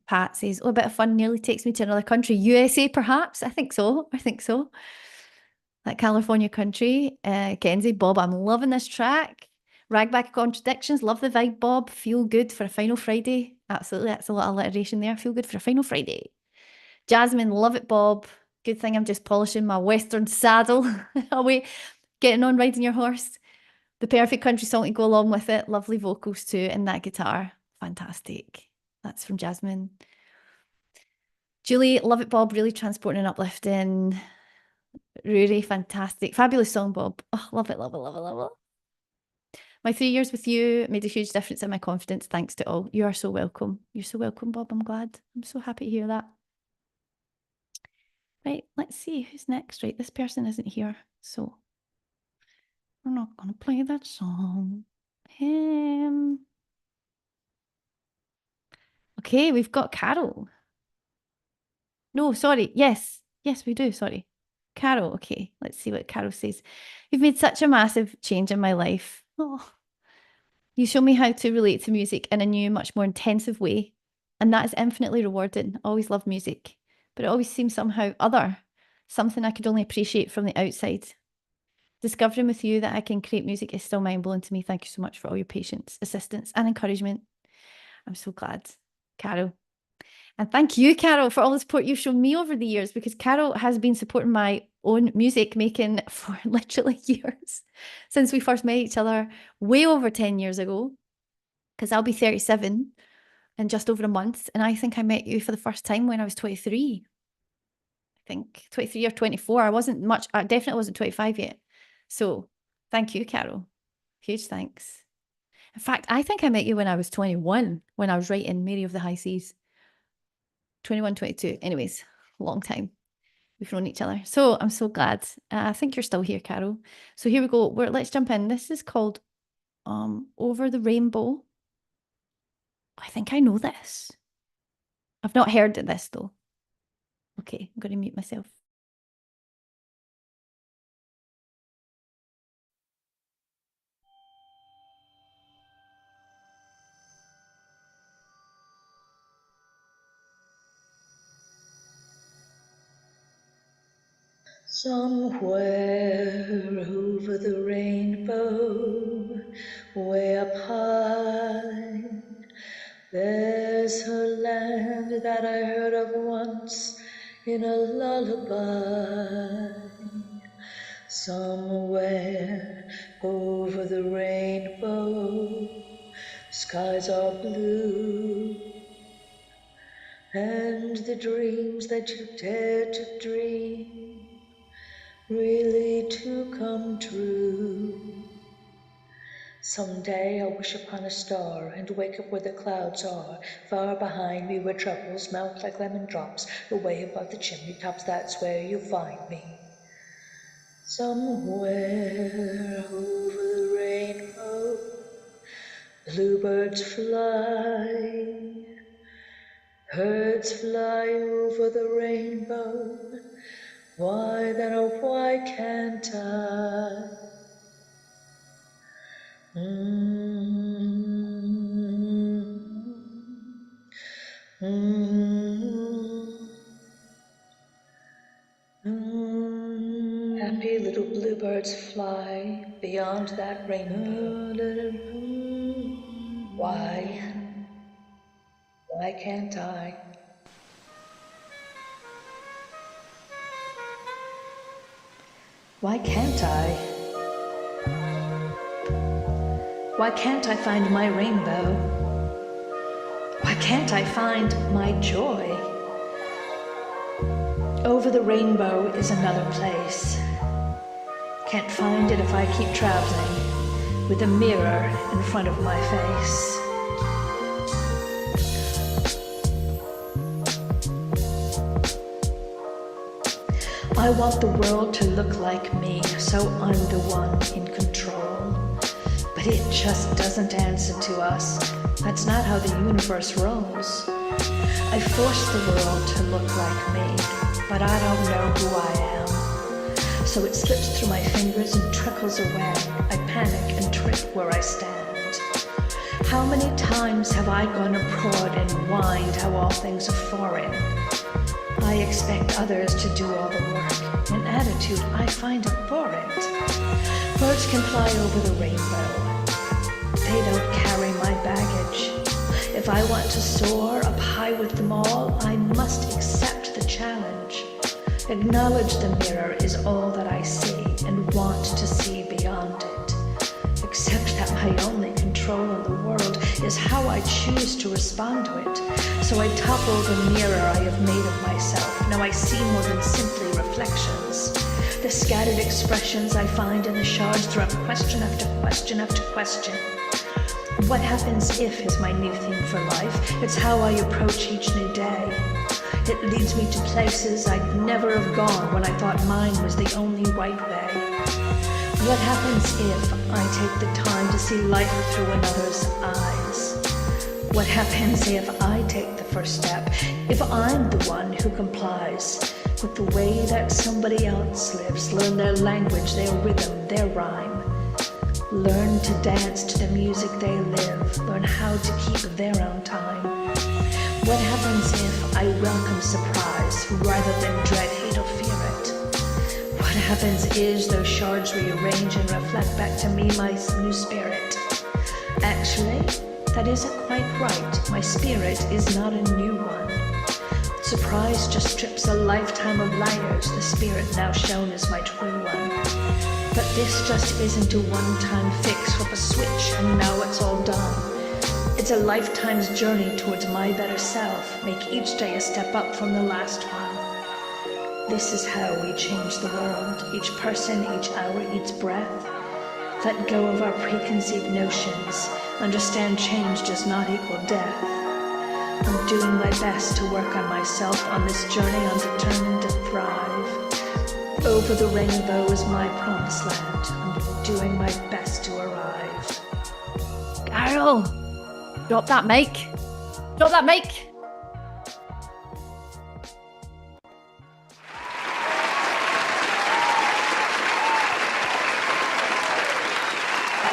Pat says, oh, a bit of fun nearly takes me to another country. USA, perhaps? I think so. That California country. Kenzie, Bob, I'm loving this track. Ragback Contradictions. Love the vibe, Bob. Feel good for a final Friday. Absolutely. That's a lot of alliteration there. Feel good for a final Friday. Jasmine, love it, Bob. Good thing I'm just polishing my Western saddle. Away, getting on riding your horse. The perfect country song to go along with it. Lovely vocals too, and that guitar. Fantastic. That's from Jasmine. Julie, love it, Bob. Really transporting and uplifting. Rory, fantastic. Fabulous song, Bob. Oh, love it, love it, love it, love it. My 3 years with you made a huge difference in my confidence. Thanks to all. You are so welcome. You're so welcome, Bob. I'm glad. I'm so happy to hear that. Right, let's see who's next. Right, this person isn't here, so we're not going to play that song. Okay, we've got Carol. No, sorry. Yes, we do. Sorry. Carol. Okay, let's see what Carol says. You've made such a massive change in my life. Oh, you show me how to relate to music in a new, much more intensive way. And that is infinitely rewarding. I always love music, but it always seems somehow other, something I could only appreciate from the outside. Discovering with you that I can create music is still mind-blowing to me. Thank you so much for all your patience, assistance, and encouragement. I'm so glad, Carol. And thank you, Carol, for all the support you've shown me over the years, because Carol has been supporting my own music making for literally years, since we first met each other way over 10 years ago, because I'll be 37 in just over a month. And I think I met you for the first time when I was 23. I think 23 or 24. I definitely wasn't 25 yet. So thank you, Carol. Huge thanks. In fact, I think I met you when I was 21, when I was writing Mary of the High Seas. 21, 22. Anyways, long time we've known each other. So I'm so glad. I think you're still here, Carol. So here we go. Let's jump in. This is called Over the Rainbow. I think I know this. I've not heard of this though. Okay, I'm going to mute myself. Somewhere over the rainbow, way up high, there's a land that I heard of once in a lullaby. Somewhere over the rainbow, skies are blue, and the dreams that you dare to dream really to come true. Someday I'll wish upon a star and wake up where the clouds are, far behind me where troubles melt like lemon drops, away above the chimney tops, that's where you'll find me. Somewhere over the rainbow, bluebirds fly, birds fly over the rainbow. Why then, oh why can't I? Happy little bluebirds fly beyond that rainbow. Why can't I? Why can't I? Why can't I find my rainbow? Why can't I find my joy? Over the rainbow is another place. Can't find it if I keep traveling with a mirror in front of my face. I want the world to look like me, so I'm the one in control. But it just doesn't answer to us. That's not how the universe rolls. I force the world to look like me, but I don't know who I am. So it slips through my fingers and trickles away. I panic and trip where I stand. How many times have I gone abroad and whined how all things are foreign? I expect others to do all the work, an attitude I find abhorrent. Birds can fly over the rainbow. They don't carry my baggage. If I want to soar up high with them all, I must accept the challenge. Acknowledge the mirror is all that I see and want to see beyond it. except that my only control in the world is how I choose to respond to it. So I topple the mirror I have made of myself. Now I see more than simply reflections. The scattered expressions I find in the shards throw up question after question after question. What happens if is my new theme for life. It's how I approach each new day. It leads me to places I'd never have gone when I thought mine was the only right way. What happens if I take the time to see life through another's eyes? What happens if I take the first step? If I'm the one who complies with the way that somebody else lives, learn their language, their rhythm, their rhyme. Learn to dance to the music they live, learn how to keep their own time. What happens if I welcome surprise rather than dread, hate, or fear it? What happens is those shards rearrange and reflect back to me my new spirit. Actually, that isn't quite right. My spirit is not a new one. Surprise just strips a lifetime of layers, the spirit now shown as my true one. But this just isn't a one-time fix, flip a switch and now it's all done. It's a lifetime's journey towards my better self, make each day a step up from the last one. This is how we change the world, each person, each hour, each breath. Let go of our preconceived notions, understand change does not equal death. I'm doing my best to work on myself on this journey, I'm determined to thrive. Over the rainbow is my promised land. I'm doing my best to arrive. Carol, drop that mic. Drop that mic.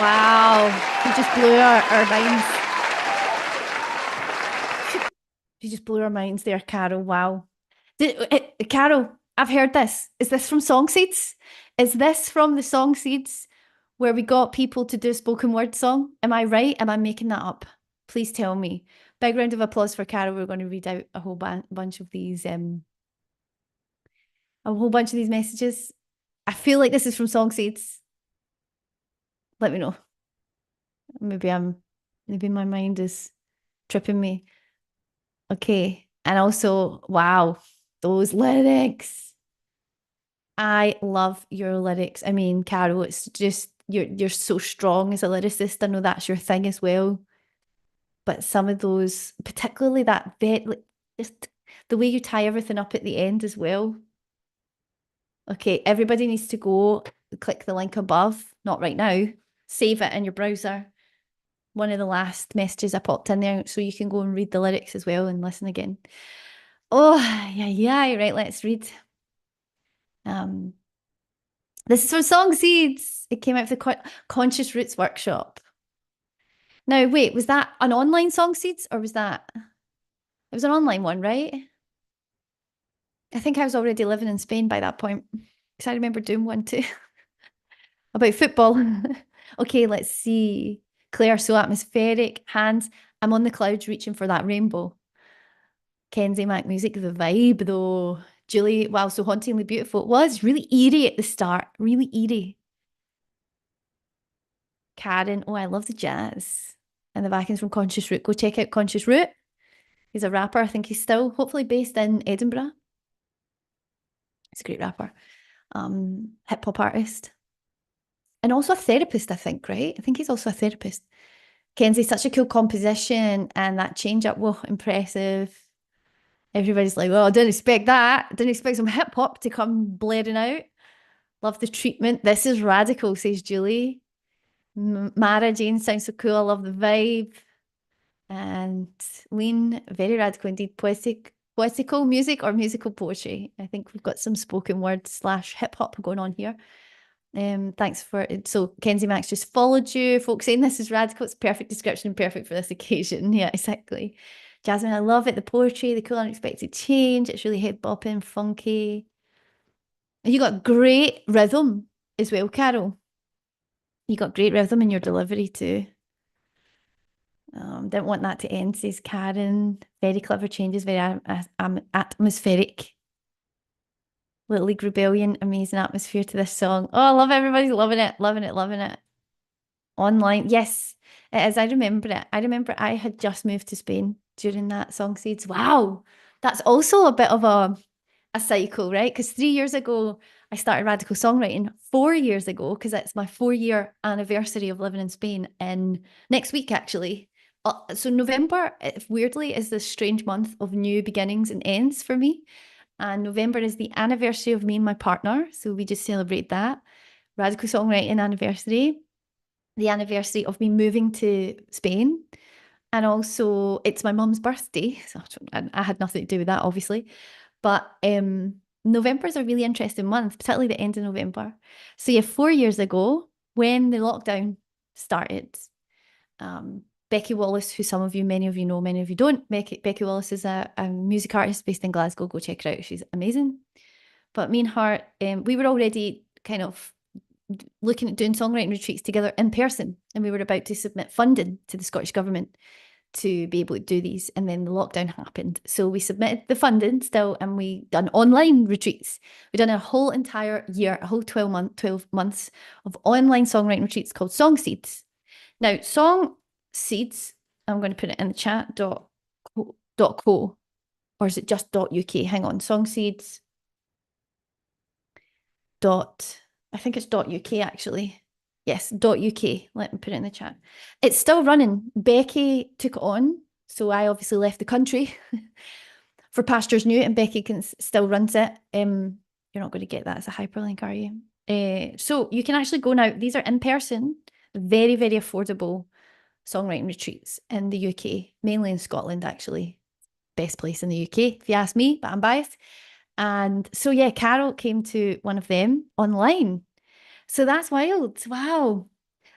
Wow, you just blew our minds. You just blew our minds there, Carol. Wow. Carol, I've heard this. Is this from Song Seeds? Is this from the Song Seeds where we got people to do a spoken word song? Am I right? Am I making that up? Please tell me. Big round of applause for Carol. We're going to read out a whole bunch of these messages. I feel like this is from Song Seeds. Let me know. Maybe my mind is tripping me. Okay. And also, wow, those lyrics. I love your lyrics. I mean, Carol, it's just you're so strong as a lyricist. I know that's your thing as well. But some of those, particularly that bit, like just the way you tie everything up at the end as well. Okay, everybody needs to go click the link above. Not right now. Save it in your browser. One of the last messages I popped in there so you can go and read the lyrics as well and listen again. Oh, yeah. Right, let's read. This is from Song Seeds. It came out of the Conscious Roots workshop. Now, wait, was that an online Song Seeds or was that... It was an online one, right? I think I was already living in Spain by that point because I remember doing one too. About football. Okay, let's see. Claire, so atmospheric. Hands, I'm on the clouds reaching for that rainbow. Kenzie Mac Music, the vibe though. Julie, wow, so hauntingly beautiful. It was really eerie at the start. Really eerie. Karen, oh, I love the jazz. And the backing's from Conscious Root. Go check out Conscious Root. He's a rapper. I think he's still hopefully based in Edinburgh. He's a great rapper. Hip hop artist. And also a therapist, I think, right? I think he's also a therapist. Kenzie, such a cool composition. And that change up, whoa, impressive. Everybody's like, well, I didn't expect that. I didn't expect some hip hop to come blaring out. Love the treatment. This is radical, says Julie. Mara Jane sounds so cool. I love the vibe. And Lean, very radical indeed. Poetical music or musical poetry. I think we've got some spoken word / hip hop going on here. Thanks for it. So Kenzie Max just followed you. Folks saying this is radical. It's perfect description and perfect for this occasion. Yeah, exactly. Jasmine, I love it. The poetry, the cool unexpected change. It's really hip bopping, funky. And you got great rhythm as well, Carol. You got great rhythm in your delivery too. Didn't want that to end, says Karen. Very clever changes, very atmospheric. Little League Rebellion, amazing atmosphere to this song. Oh, I love everybody loving it, loving it, loving it. online. Yes, it is. I remember it. I remember I had just moved to Spain during that Song Seeds. Wow. That's also a bit of a cycle, right? Because 3 years ago, I started radical songwriting. 4 years ago, because it's my 4-year anniversary of living in Spain in next week, actually. So November, weirdly, is this strange month of new beginnings and ends for me. And November is the anniversary of me and my partner. So we just celebrate that. Radical songwriting anniversary, the anniversary of me moving to Spain. And also it's my mum's birthday. So I had nothing to do with that, obviously. But November is a really interesting month, particularly the end of November. So yeah, 4 years ago, when the lockdown started, Becky Wallace, who some of you, many of you know, many of you don't. Becky Wallace is a music artist based in Glasgow. Go check her out. She's amazing. But me and her, we were already kind of looking at doing songwriting retreats together in person. And we were about to submit funding to the Scottish Government to be able to do these. And then the lockdown happened. So we submitted the funding still, and we done online retreats. We done a whole entire year, a whole 12 months of online songwriting retreats called Song Seeds. Now, Song Seeds, I'm going to put it in the chat, .co, or is it just .uk? Hang on, Song Seeds. I think it's .uk actually. Yes, .uk. Let me put it in the chat. It's still running. Becky took it on, so I obviously left the country for pastures new, and Becky still runs it. You're not going to get that as a hyperlink, are you? So you can actually go now. These are in person, very, very affordable songwriting retreats in the UK, mainly in Scotland, actually. Best place in the UK, if you ask me, but I'm biased. And so, yeah, Carol came to one of them online. So that's wild. Wow.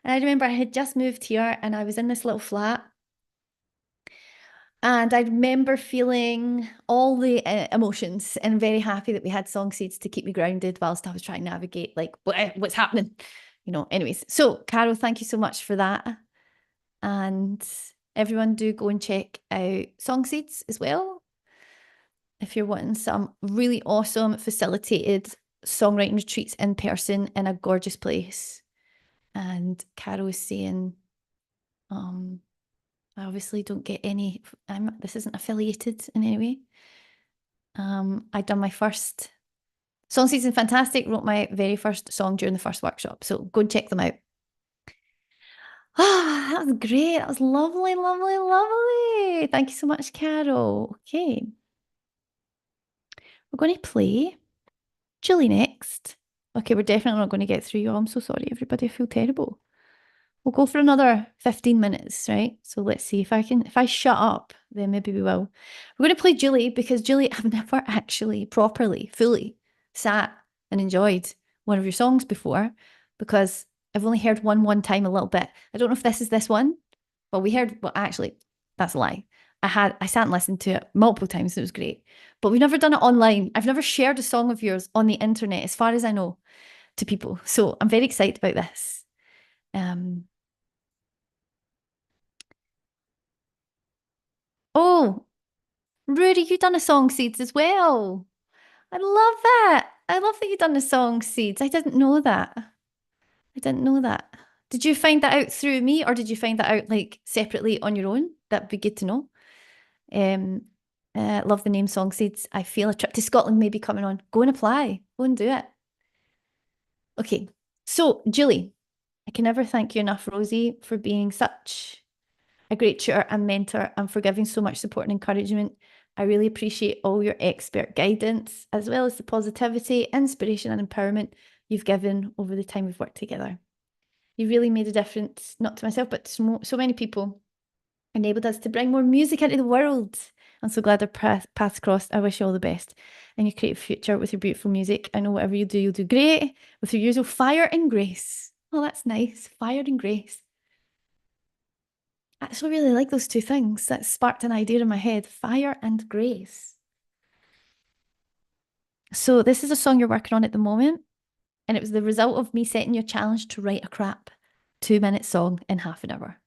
And I remember I had just moved here and I was in this little flat. And I remember feeling all the emotions and very happy that we had Song Seeds to keep me grounded whilst I was trying to navigate, like, what's happening? You know, anyways. So, Carol, thank you so much for that. And everyone do go and check out Song Seeds as well, if you're wanting some really awesome facilitated songwriting retreats in person in a gorgeous place. And Carol is saying, I obviously don't get any, this isn't affiliated in any way. I'd done my first Song Season, fantastic, wrote my very first song during the first workshop. So go and check them out. Ah, that was great. That was lovely, lovely, lovely. Thank you so much, Carol. Okay. We're going to play Julie next. Okay, we're definitely not going to get through you all. I'm so sorry, everybody. I feel terrible. We'll go for another 15 minutes, right? So let's see if I shut up, then maybe we will. We're going to play Julie because Julie, I've never actually properly, fully sat and enjoyed one of your songs before because I've only heard one time a little bit. I don't know if this is this one. Well, actually, that's a lie. I sat and listened to it multiple times. It was great. But we've never done it online. I've never shared a song of yours on the internet, as far as I know, to people. So I'm very excited about this. Oh, Rudy, you done a Song Seeds as well. I love that. I love that you done the Song Seeds. I didn't know that. I didn't know that. Did you find that out through me, or did you find that out like separately on your own? That'd be good to know. Love the name Song Seeds. I feel a trip to Scotland may be coming on. Go and apply. Go and do it. Okay, so Julie, I can never thank you enough, Rosie, for being such a great tutor and mentor and for giving so much support and encouragement. I really appreciate all your expert guidance, as well as the positivity, inspiration and empowerment you've given over the time we've worked together. You really made a difference, not to myself, but to so many people. Enabled us to bring more music into the world. I'm so glad our paths crossed. I wish you all the best in your creative future with your beautiful music. I know whatever you do, you'll do great with your usual fire and grace. Oh, that's nice. Fire and grace. I actually really like those two things. That sparked an idea in my head. Fire and grace. So this is a song you're working on at the moment. And it was the result of me setting you a challenge to write a crap 2-minute song in half an hour.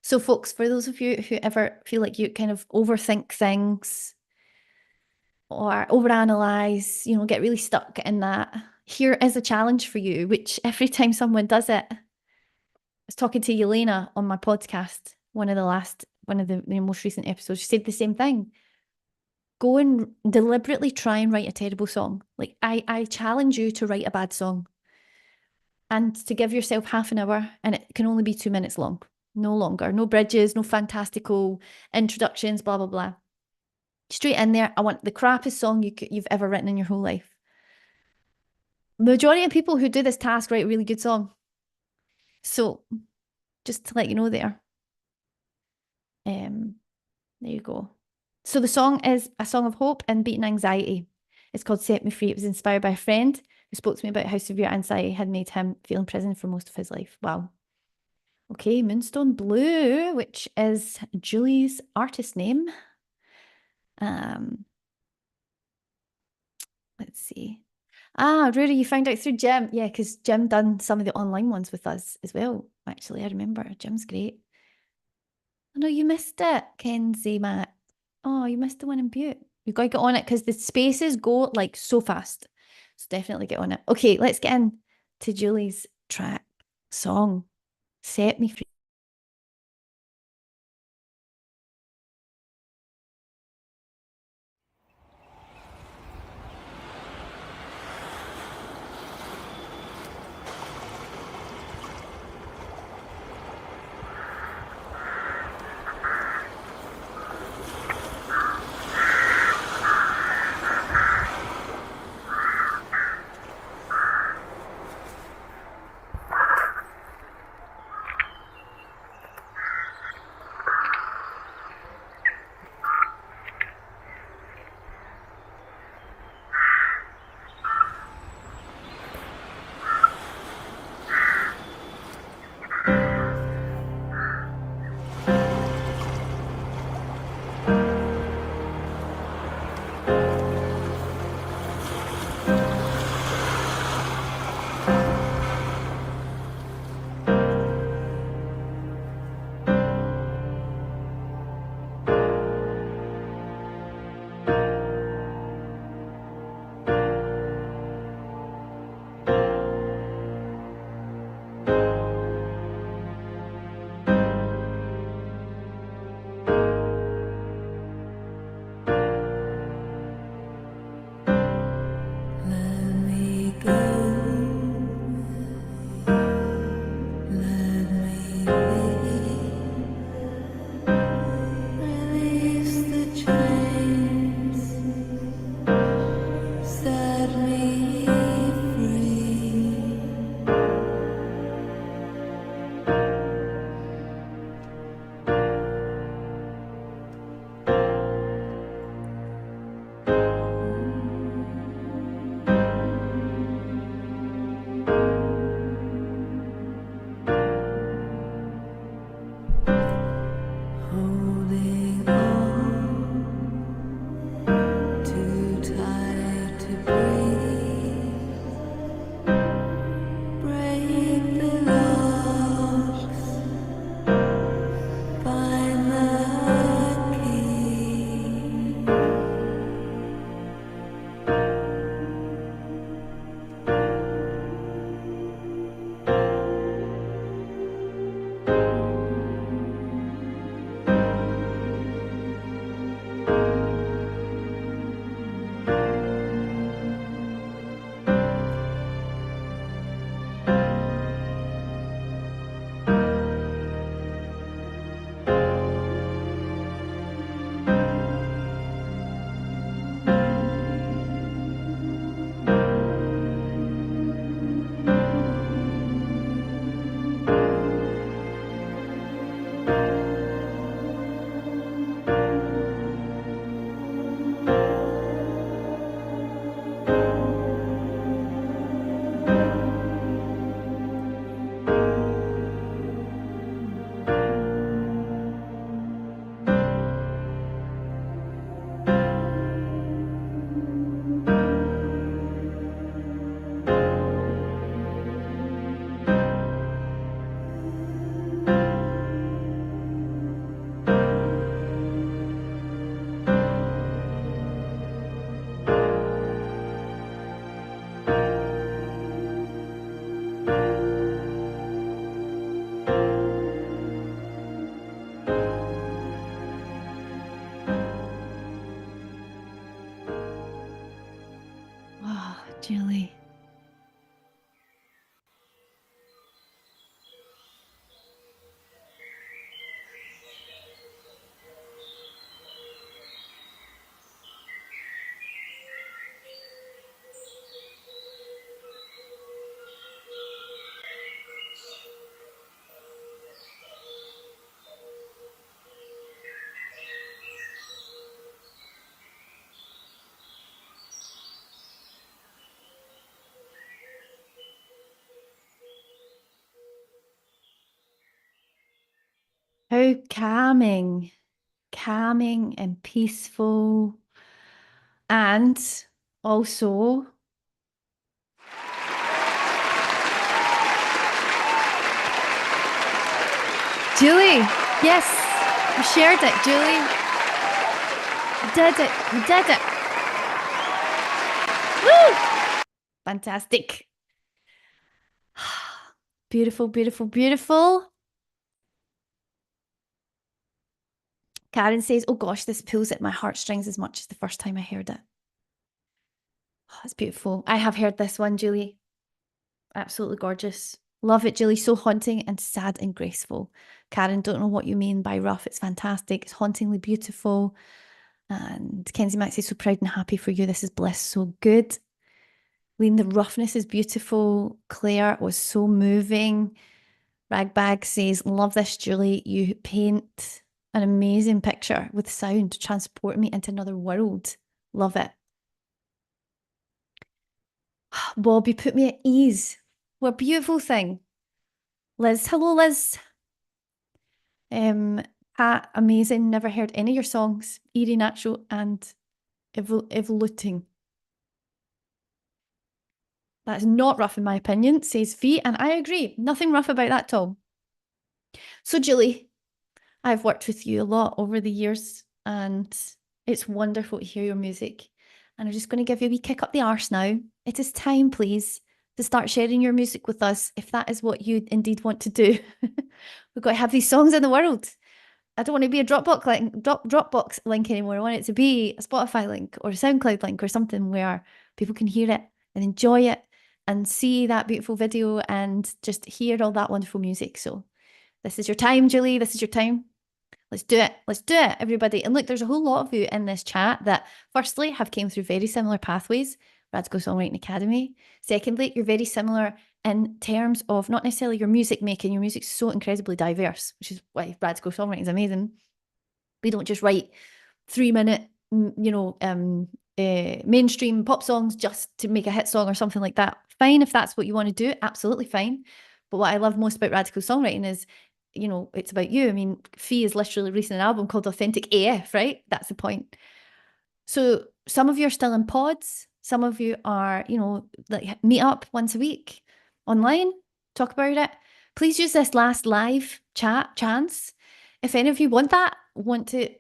So folks, for those of you who ever feel like you kind of overthink things or overanalyze, you know, get really stuck in that, here is a challenge for you, which every time someone does it, was talking to Yelena on my podcast, one of the most recent episodes. She said the same thing. Go and deliberately try and write a terrible song. Like, I challenge you to write a bad song and to give yourself half an hour, and it can only be 2 minutes long, no longer. No bridges, no fantastical introductions, blah, blah, blah. Straight in there. I want the crappiest song you've ever written in your whole life. Majority of people who do this task write a really good song. So just to let you know there. There you go. So the song is a song of hope and beating anxiety. It's called Set Me Free. It was inspired by a friend who spoke to me about how severe anxiety had made him feel in prison for most of his life. Wow. Okay, Moonstone Blue, which is Julie's artist name. Let's see. Rudy, you found out through Jim. Yeah, because Jim done some of the online ones with us as well. Actually, I remember. Jim's great. Oh, no, you missed it, Kenzie, Matt. Oh, you missed the one in Butte. You've got to get on it because the spaces go like so fast. So definitely get on it. Okay, let's get in to Julie's track song, Set Me Free. Julie. How calming, calming and peaceful. And also, Julie, yes, you shared it, Julie. You did it, you did it. Woo! Fantastic. Beautiful, beautiful, beautiful. Karen says, oh gosh, this pulls at my heartstrings as much as the first time I heard it. Oh, it's beautiful. I have heard this one, Julie. Absolutely gorgeous. Love it, Julie. So haunting and sad and graceful. Karen, don't know what you mean by rough. It's fantastic. It's hauntingly beautiful. And Kenzie Max is so proud and happy for you. This is bliss. So good. Lean, the roughness is beautiful. Claire was so moving. Ragbag says, love this, Julie. You paint an amazing picture with sound, transport me into another world. Love it. Bob, you put me at ease. What a beautiful thing. Liz, hello, Liz. Pat, amazing. Never heard any of your songs. Eerie, natural, and evoluting. That's not rough in my opinion, says Fee, and I agree. Nothing rough about that, Tom. So, Julie, I've worked with you a lot over the years, and it's wonderful to hear your music. And I'm just going to give you a wee kick up the arse now. It is time, please, to start sharing your music with us, if that is what you indeed want to do. We've got to have these songs in the world. I don't want to be a Dropbox link anymore. I want it to be a Spotify link or a SoundCloud link or something where people can hear it and enjoy it and see that beautiful video and just hear all that wonderful music. So this is your time, Julie. This is your time. Let's do it. Let's do it, everybody. And look, there's a whole lot of you in this chat that firstly have came through very similar pathways, Radical Songwriting Academy. Secondly, you're very similar in terms of not necessarily your music making. Your music's so incredibly diverse, which is why Radical Songwriting is amazing. We don't just write 3-minute, mainstream pop songs just to make a hit song or something like that. Fine if that's what you want to do, absolutely fine. But what I love most about Radical Songwriting is, it's about you. I mean, Fee is literally releasing an album called Authentic AF, right? That's the point. So some of you are still in pods. Some of you are, like meet up once a week online, talk about it. Please use this last live chat chance. If any of you want to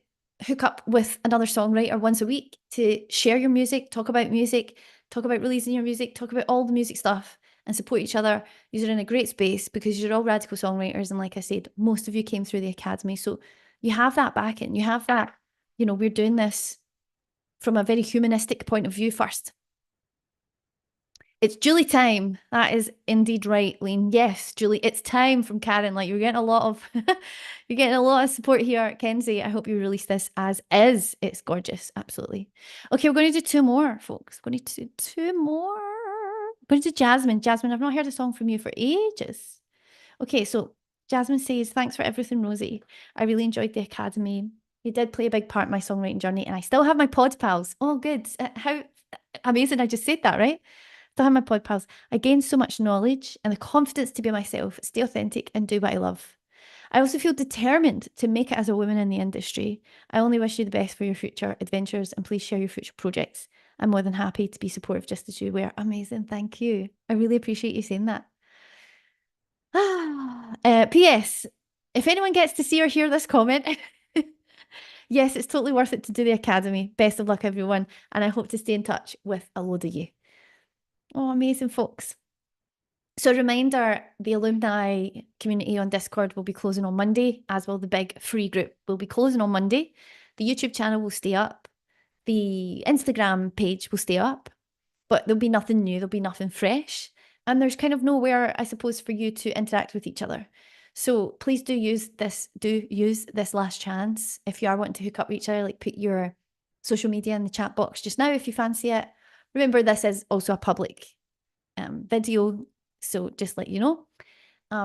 hook up with another songwriter once a week to share your music, talk about releasing your music, talk about all the music stuff and support each other, you're in a great space because you're all radical songwriters. And like I said, most of you came through the academy. So you have that backing. You have that, we're doing this from a very humanistic point of view first. It's Julie time. That is indeed right, Lean. Yes, Julie, it's time from Karen. Like you're getting a lot of support here, Kenzie. I hope you release this as is. It's gorgeous, absolutely. Okay, we're going to do 2 more, folks. We're going to do 2 more. We're going to do Jasmine. Jasmine, I've not heard a song from you for ages. Okay, so Jasmine says, thanks for everything, Rosie. I really enjoyed the academy. You did play a big part in my songwriting journey, and I still have my pod pals. Oh, good. How amazing. I just said that, right? Still have my pod pals. I gained so much knowledge and the confidence to be myself, stay authentic, and do what I love. I also feel determined to make it as a woman in the industry. I only wish you the best for your future adventures, and please share your future projects. I'm more than happy to be supportive just as you were. Amazing. Thank you. I really appreciate you saying that. P.S. If anyone gets to see or hear this comment, yes, it's totally worth it to do the academy. Best of luck, everyone. And I hope to stay in touch with a load of you. Oh, amazing, folks. So a reminder, the alumni community on Discord will be closing on Monday, as will the big free group. Will be closing on Monday. The YouTube channel will stay up. The Instagram page will stay up. but there'll be nothing new, there'll be nothing fresh. And there's kind of nowhere, I suppose, for you to interact with each other. So please do use this last chance. If you are wanting to hook up with each other, like put your social media in the chat box just now if you fancy it. Remember, this is also a public video, so just let you know.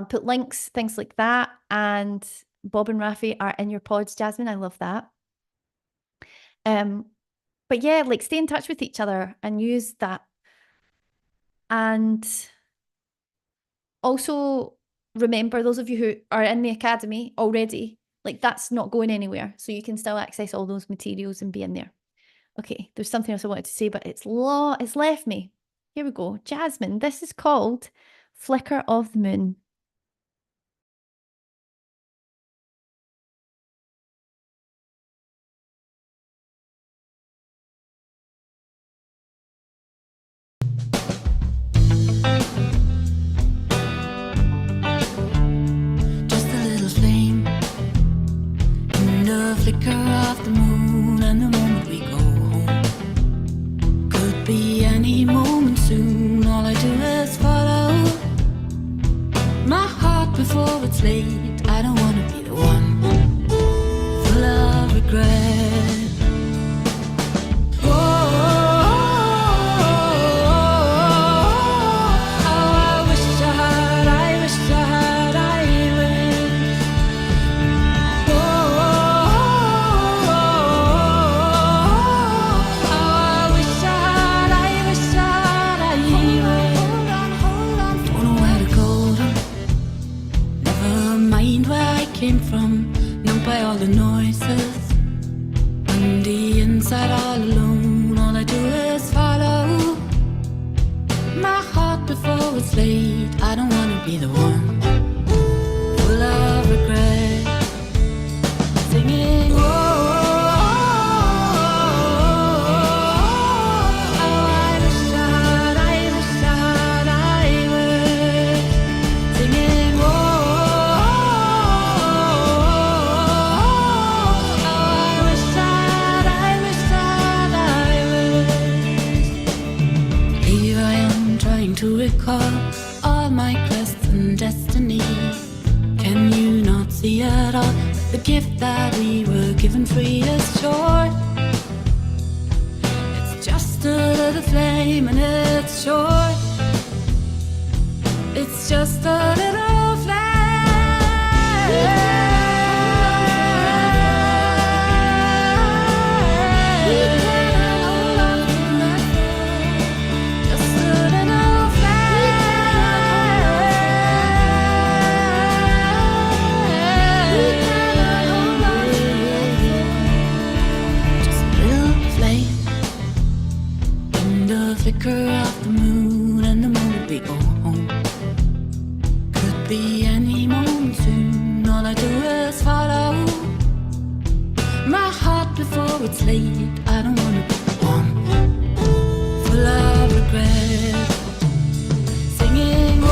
Put links, things like that. And Bob and Rafi are in your pods, Jasmine. I love that. But yeah, like stay in touch with each other and use that. And also remember, those of you who are in the academy already, like that's not going anywhere. So you can still access all those materials and be in there. Okay, there's something else I wanted to say, but it's left me. Here we go. Jasmine, this is called Flicker of the Moon. Just a little flame in the flicker of the moon, and the moment we go home could be any moment soon. All I do is follow my heart before it's late. I don't want to be the one full of regret. Came from, numbed by all the noises, on the inside all alone. All I do is follow my heart before it's late. I don't wanna be the one full of regret, singing to recall all my quests and destinies. Can you not see at all the gift that we were given free is short? It's just a little flame and it's short. It's just a little flame. Flicker of the moon, and the moment we go home could be any moment soon. All I do is follow my heart before it's late. I don't wanna be the one full of regret, singing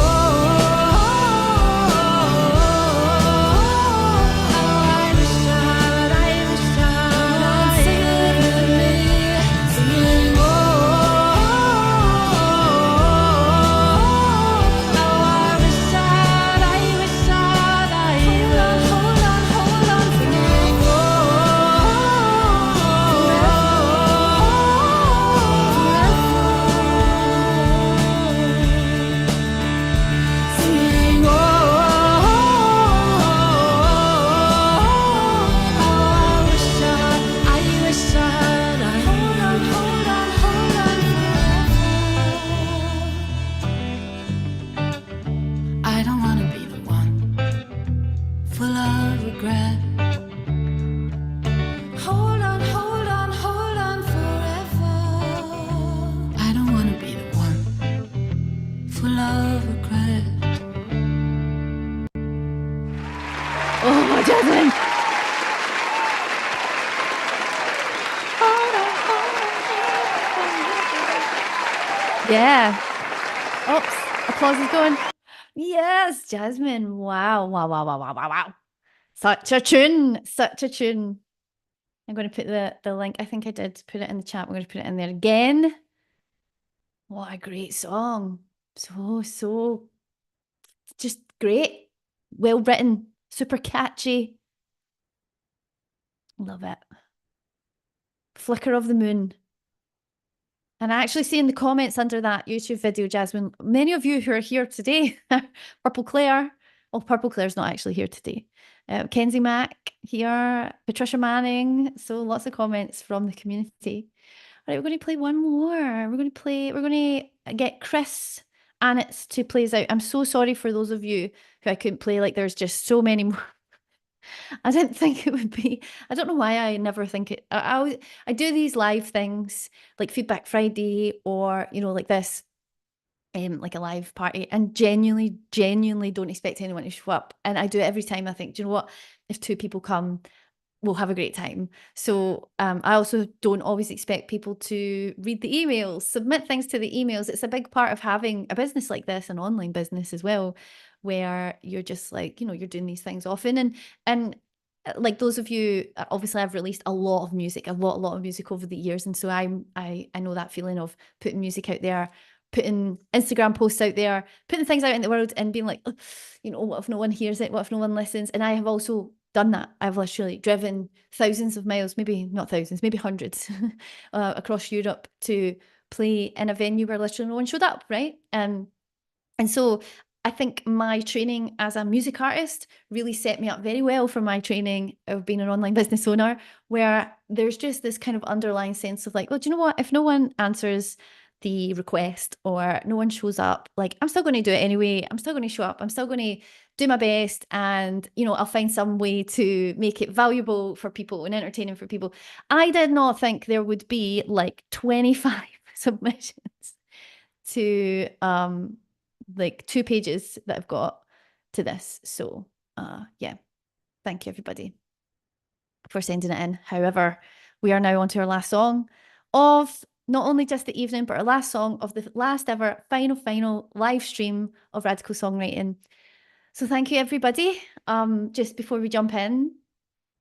Jasmine. Yeah. Oops. Applause is going. Yes, Jasmine. Wow. Wow, wow, wow, wow, wow, wow. Such a tune. Such a tune. I'm going to put the link. I think I did put it in the chat. We're going to put it in there again. What a great song. So just great. Well written, super catchy. Love it. Flicker of the Moon. And I actually see in the comments under that YouTube video, Jasmine, many of you who are here today, Purple Claire, oh, Purple Claire's not actually here today. Kenzie Mack here, Patricia Manning. So lots of comments from the community. All right, we're going to play one more. We're going to get Chris Annitz to play us out. I'm so sorry for those of you who I couldn't play. Like, there's just so many more. I didn't think it would be. I don't know why I never think it. I do these live things like Feedback Friday or, you know, like this, like a live party, and genuinely don't expect anyone to show up. And I do it every time. I think, do you know what? If 2 people come, we'll have a great time. So I also don't always expect people to read the emails, submit things to the emails. It's a big part of having a business like this, an online business as well, where you're just like, you know, you're doing these things often. And like those of you, obviously I've released a lot of music, a lot of music over the years. And so I know that feeling of putting music out there, putting Instagram posts out there, putting things out in the world and being like, "Ugh, you know, what if no one hears it? What if no one listens?" And I have also done that. I've literally driven thousands of miles, maybe not thousands, maybe hundreds across Europe to play in a venue where literally no one showed up, right? And so I think my training as a music artist really set me up very well for my training of being an online business owner, where there's just this kind of underlying sense of like, well, do you know what? If no one answers the request or no one shows up, like I'm still going to do it anyway. I'm still going to show up. I'm still going to do my best, and you know, I'll find some way to make it valuable for people and entertaining for people. I did not think there would be like 25 submissions to like 2 pages that I've got to this. So yeah, thank you everybody for sending it in. However, we are now on to our last song of not only just the evening, but our last song of the last ever final live stream of Radical Songwriting. So thank you everybody. Just before we jump in,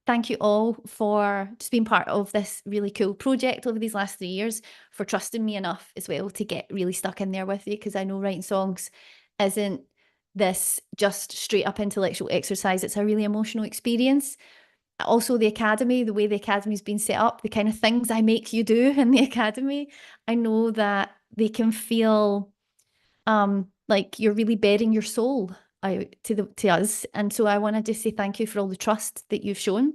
thank you all for just being part of this really cool project over these last 3 years, for trusting me enough as well to get really stuck in there with you, because I know writing songs isn't this just straight up intellectual exercise. It's a really emotional experience. Also, the Academy, the way the Academy's been set up, the kind of things I make you do in the Academy, I know that they can feel like you're really bearing your soul out to us. And so I want to just say thank you for all the trust that you've shown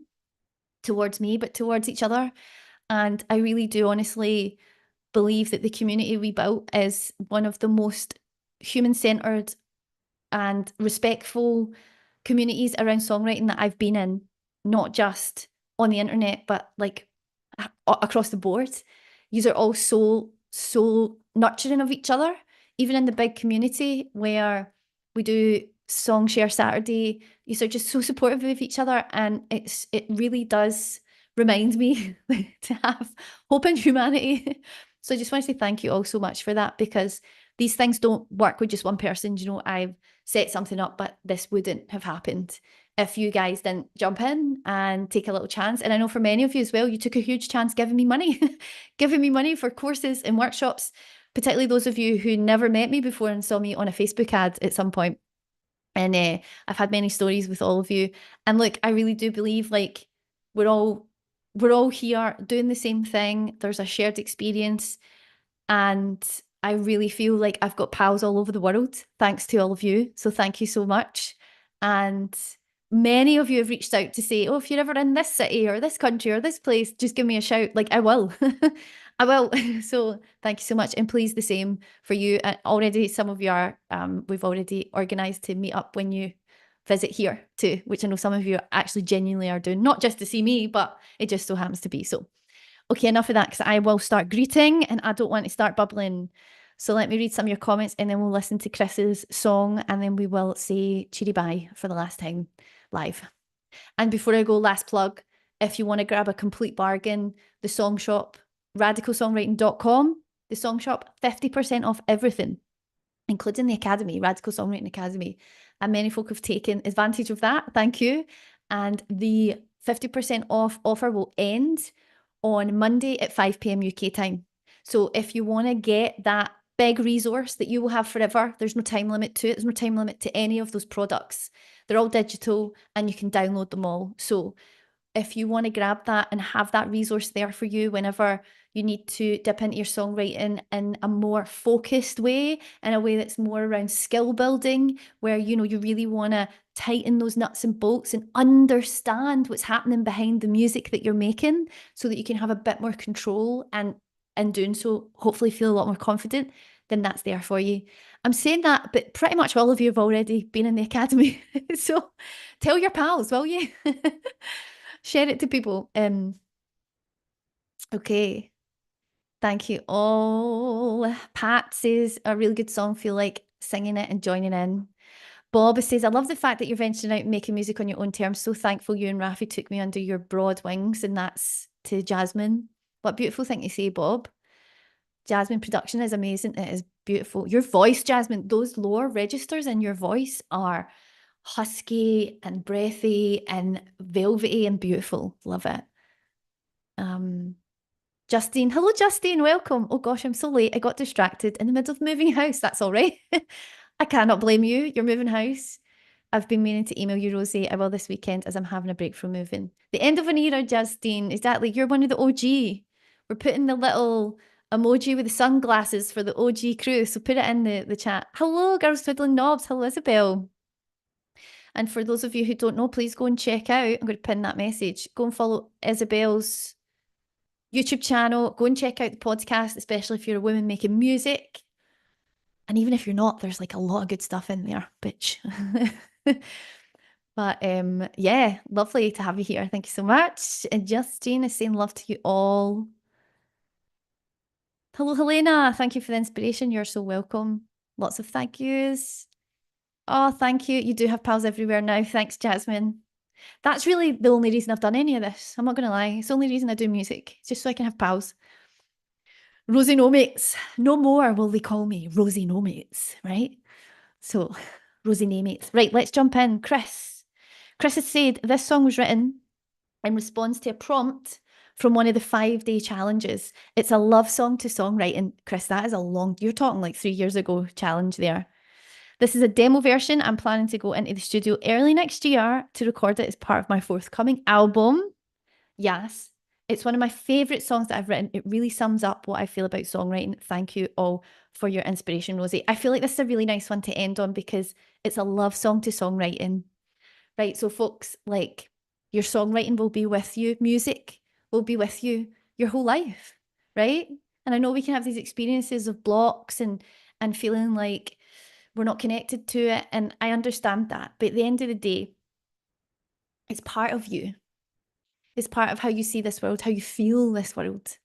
towards me, but towards each other. And I really do honestly believe that the community we built is one of the most human-centered and respectful communities around songwriting that I've been in, not just on the internet, but like across the board. These are all so nurturing of each other, even in the big community where we do Song Share Saturday. These are just so supportive of each other, and it really does remind me to have hope in humanity. So I just want to say thank you all so much for that, because these things don't work with just one person. You know, I've set something up, but this wouldn't have happened if you guys didn't jump in and take a little chance. And I know for many of you as well, you took a huge chance giving me money, giving me money for courses and workshops, particularly those of you who never met me before and saw me on a Facebook ad at some point. And I've had many stories with all of you. And look, I really do believe like we're all here doing the same thing. There's a shared experience. And I really feel like I've got pals all over the world, thanks to all of you. So thank you so much. And many of you have reached out to say, oh, if you're ever in this city or this country or this place, just give me a shout. Like, I will. I will. So thank you so much. And please, the same for you. Already, some of you are, we've already organised to meet up when you visit here too, which I know some of you actually genuinely are doing, not just to see me, but it just so happens to be. So, okay, enough of that, because I will start greeting and I don't want to start bubbling. So let me read some of your comments and then we'll listen to Chris's song and then we will say cheery bye for the last time live. And before I go, last plug, if you want to grab a complete bargain, the song shop, radicalsongwriting.com, the song shop, 50% off everything, including the Academy, Radical Songwriting Academy. And many folk have taken advantage of that. Thank you. And the 50% off offer will end on Monday at 5 p.m. UK time. So if you want to get that big resource that you will have forever. There's no time limit to it. There's no time limit to any of those products. They're all digital and you can download them all. So if you want to grab that and have that resource there for you whenever you need to dip into your songwriting in a more focused way, in a way that's more around skill building, where, you know, you really want to tighten those nuts and bolts and understand what's happening behind the music that you're making so that you can have a bit more control and in doing so, hopefully feel a lot more confident, then that's there for you. I'm saying that, but pretty much all of you have already been in the academy. So tell your pals, will you? Share it to people. Okay. Thank you all. Pat says, a really good song, feel like singing it and joining in. Bob says, I love the fact that you're venturing out and making music on your own terms. So thankful you and Rafi took me under your broad wings. And that's to Jasmine. What a beautiful thing to say, Bob. Jasmine, production is amazing. It is beautiful. Your voice, Jasmine, those lower registers in your voice are husky and breathy and velvety and beautiful. Love it. Justine, hello Justine, welcome. Oh gosh, I'm so late. I got distracted in the middle of moving house. That's all right. I cannot blame you. You're moving house. I've been meaning to email you, Rosie. I will this weekend as I'm having a break from moving. The end of an era, Justine. Exactly. You're one of the OG. We're putting the little emoji with the sunglasses for the OG crew. So put it in the chat. Hello, girls twiddling knobs. Hello, Isabel. And for those of you who don't know, please go and check out. I'm going to pin that message. Go and follow Isabel's YouTube channel. Go and check out the podcast, especially if you're a woman making music. And even if you're not, there's like a lot of good stuff in there, bitch. But yeah, lovely to have you here. Thank you so much. And Justine is saying love to you all. Hello, Helena. Thank you for the inspiration. You're so welcome. Lots of thank yous. Oh, thank you. You do have pals everywhere now. Thanks, Jasmine. That's really the only reason I've done any of this. I'm not going to lie. It's the only reason I do music. It's just so I can have pals. Rosie No Mates. No more will they call me Rosie No Mates, right? So, Rosie No Mates. Right, let's jump in. Chris. Chris has said this song was written in response to a prompt from one of the 5-day challenges. It's a love song to songwriting. Chris, that is a long, you're talking like 3 years ago challenge there. This is a demo version. I'm planning to go into the studio early next year to record it as part of my forthcoming album. Yes, it's one of my favourite songs that I've written. It really sums up what I feel about songwriting. Thank you all for your inspiration, Rosie. I feel like this is a really nice one to end on because it's a love song to songwriting. Right, so folks, like, your songwriting will be with you. Music will be with you your whole life, right? And I know we can have these experiences of blocks and feeling like we're not connected to it. And I understand that. But at the end of the day, it's part of you. It's part of how you see this world, how you feel this world.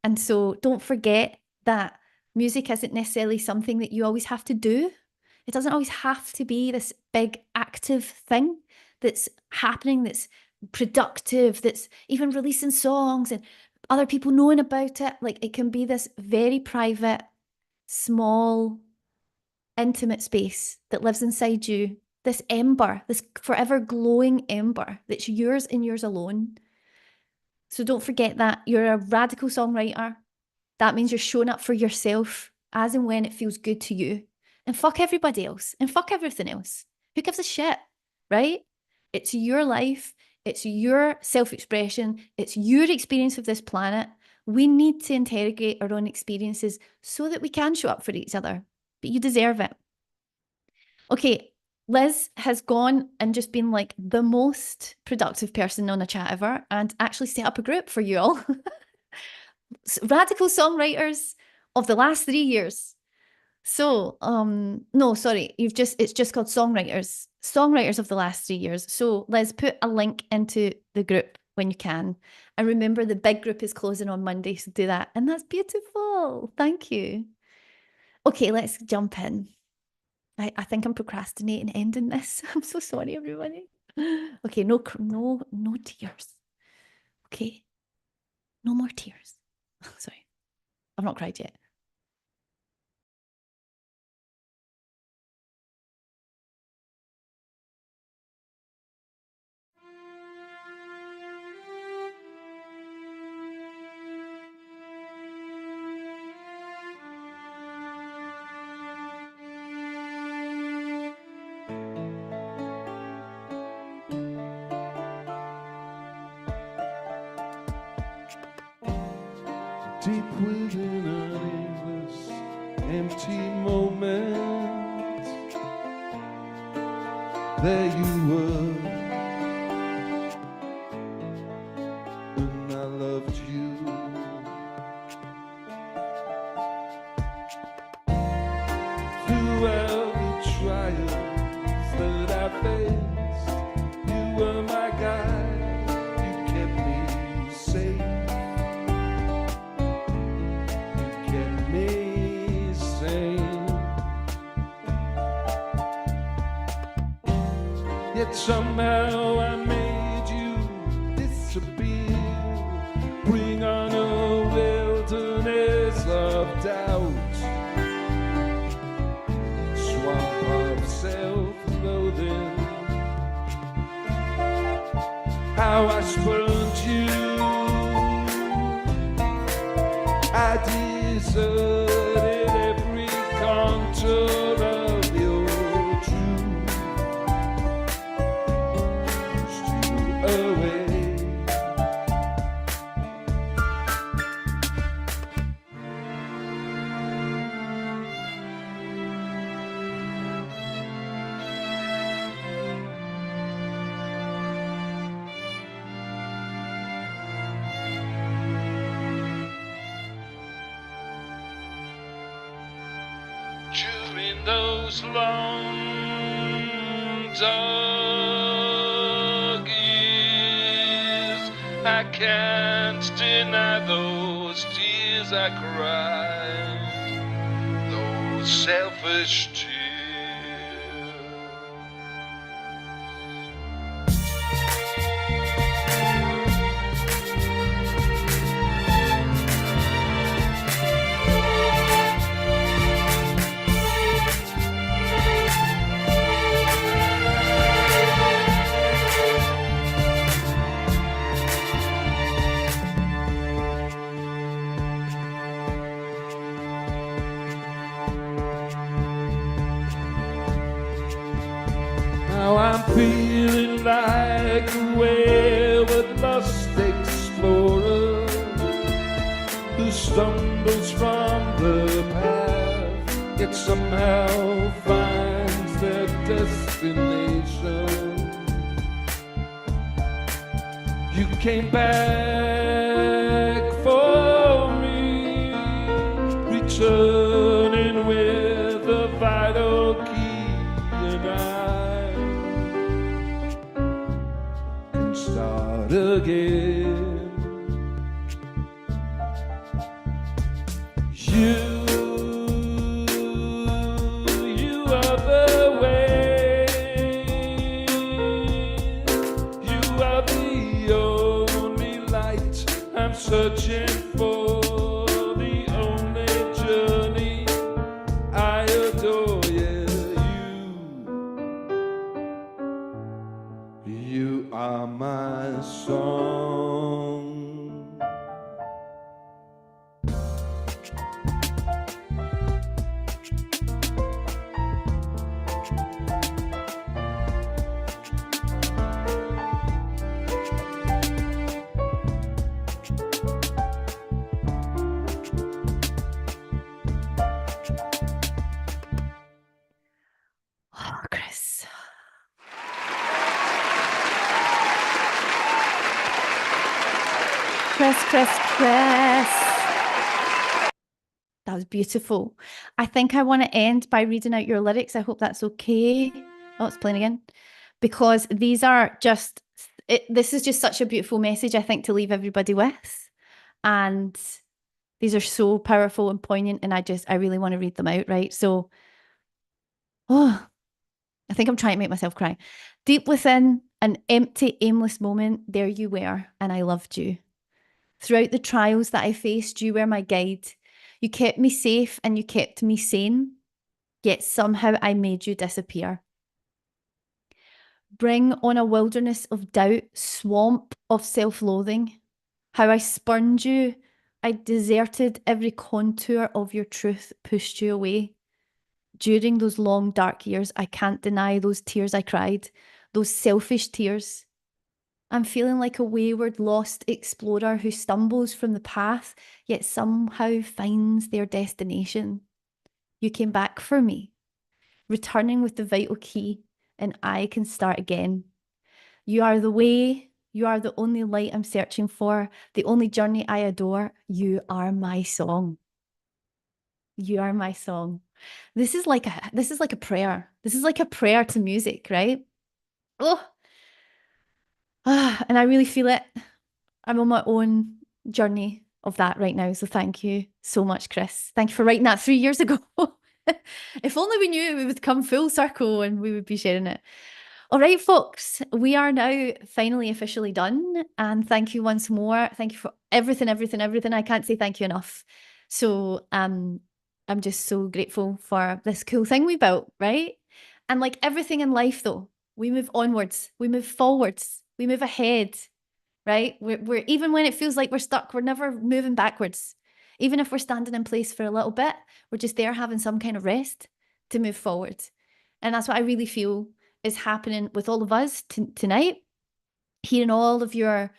And so don't forget that music isn't necessarily something that you always have to do. It doesn't always have to be this big active thing that's happening, that's productive, that's even releasing songs and other people knowing about it. Like, it can be this very private, small, intimate space that lives inside you, this ember, this forever glowing ember that's yours and yours alone. So don't forget that you're a radical songwriter. That means you're showing up for yourself as and when it feels good to you. And fuck everybody else and fuck everything else. Who gives a shit, right? It's your life. It's your self-expression. It's your experience of this planet. We need to interrogate our own experiences so that we can show up for each other. But you deserve it. Okay, Liz has gone and just been like the most productive person on a chat ever and actually set up a group for you all. Radical songwriters of the last 3 years. So, no, sorry, it's just called songwriters of the last 3 years. So Liz, put a link into the group when you can. And remember, the big group is closing on Monday, so do that. And that's beautiful. Thank you. Okay, let's jump in. I think I'm procrastinating ending this. I'm so sorry, everybody. Okay, no tears. Okay, no more tears. Sorry, I've not cried yet. deep within an aimless, empty moment. There you were, and I loved you. Throughout the trials that I faced, you were my guide, you kept me safe. Yet somehow I made you disappear. Bring on a wilderness of doubt, swamp of self-loathing. How I spurned you, I deserted every contour of your truth. Pushed you away. During those long dark years, I can't deny those tears I cried, those selfish tears. Now I'm feeling like a wayward lost explorer who stumbles from the path, yet somehow finds their destination. You came back for me, returning with a vital key, and I can start again. You are the way. You are the only light I'm searching for. The only journey I adore. You are my song. Oh, Chris. Chris. That was beautiful. I think I want to end by reading out your lyrics. I hope that's okay. Oh, it's playing again. Because these are just, this is just such a beautiful message, I think, to leave everybody with. And these are so powerful and poignant, and I really want to read them out, right? So, I think I'm trying to make myself cry. Deep within an empty, aimless moment, there you were, and I loved you. Throughout the trials that I faced, you were my guide. You kept me safe and you kept me sane, yet somehow I made you disappear. Bring on a wilderness of doubt, swamp of self-loathing. How I spurned you, I deserted every contour of your truth, pushed you away. During those long dark years, I can't deny those tears I cried, those selfish tears. I'm feeling like a wayward, lost explorer who stumbles from the path, yet somehow finds their destination. You came back for me, returning with the vital key, and I can start again. You are the way, you are the only light I'm searching for, the only journey I adore. You are my song. You are my song. This is like a prayer. This is like a prayer to music, right? Oh, and I really feel it. I'm on my own journey of that right now. So thank you so much, Chris. Thank you for writing that 3 years ago. If only we knew we would come full circle and we would be sharing it. All right, folks, we are now finally officially done. And thank you once more. Thank you for everything, everything, everything. I can't say thank you enough. So I'm just so grateful for this cool thing we built, right? And like everything in life, though, we move onwards, we move forwards, we move ahead, right? We're even when it feels like we're stuck, we're never moving backwards. Even if we're standing in place for a little bit, we're just there having some kind of rest to move forward. And that's what I really feel is happening with all of us tonight. Hearing all of your,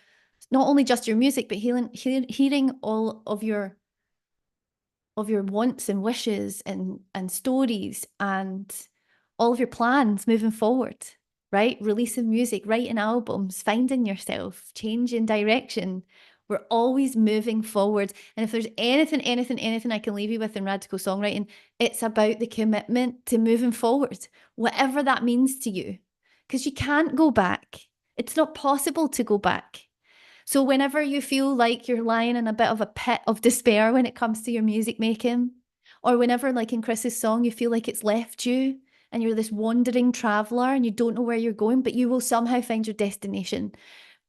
not only just your music, but hearing all of your wants and wishes and stories and all of your plans moving forward, right? Releasing music, writing albums, finding yourself, changing direction. We're always moving forward. And if there's anything I can leave you with in radical songwriting, it's about the commitment to moving forward, whatever that means to you, because you can't go back. It's not possible to go back. So whenever you feel like you're lying in a bit of a pit of despair when it comes to your music making, or whenever, like in Chris's song, you feel like it's left you and you're this wandering traveler and you don't know where you're going, but you will somehow find your destination.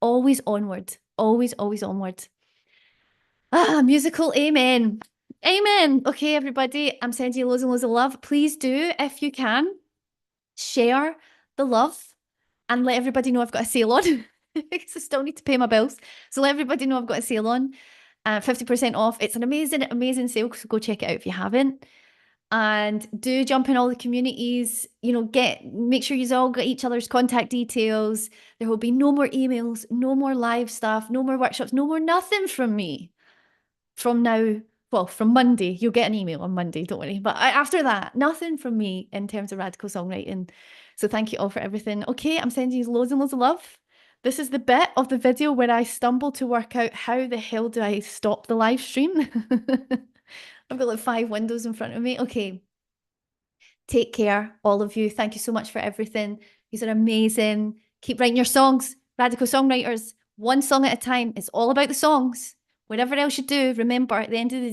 Always onward, always, always onward. Musical amen. Amen. Okay, everybody, I'm sending you loads and loads of love. Please do, if you can, share the love and let everybody know I've got a sale on. Because I still need to pay my bills. So let everybody know I've got a sale on. 50% off. It's an amazing, amazing sale. So go check it out if you haven't. And do jump in all the communities, you know, make sure you all got each other's contact details. There will be no more emails, no more live stuff, no more workshops, no more nothing from me. From now, well, from Monday, you'll get an email on Monday, don't worry. But after that, nothing from me in terms of radical songwriting. So thank you all for everything. Okay, I'm sending you loads and loads of love. This is the bit of the video where I stumble to work out how the hell do I stop the live stream. I've got like 5 windows in front of me. Okay. Take care, all of you. Thank you so much for everything. These are amazing. Keep writing your songs. Radical songwriters, one song at a time. It's all about the songs. Whatever else you do, remember at the end of the day,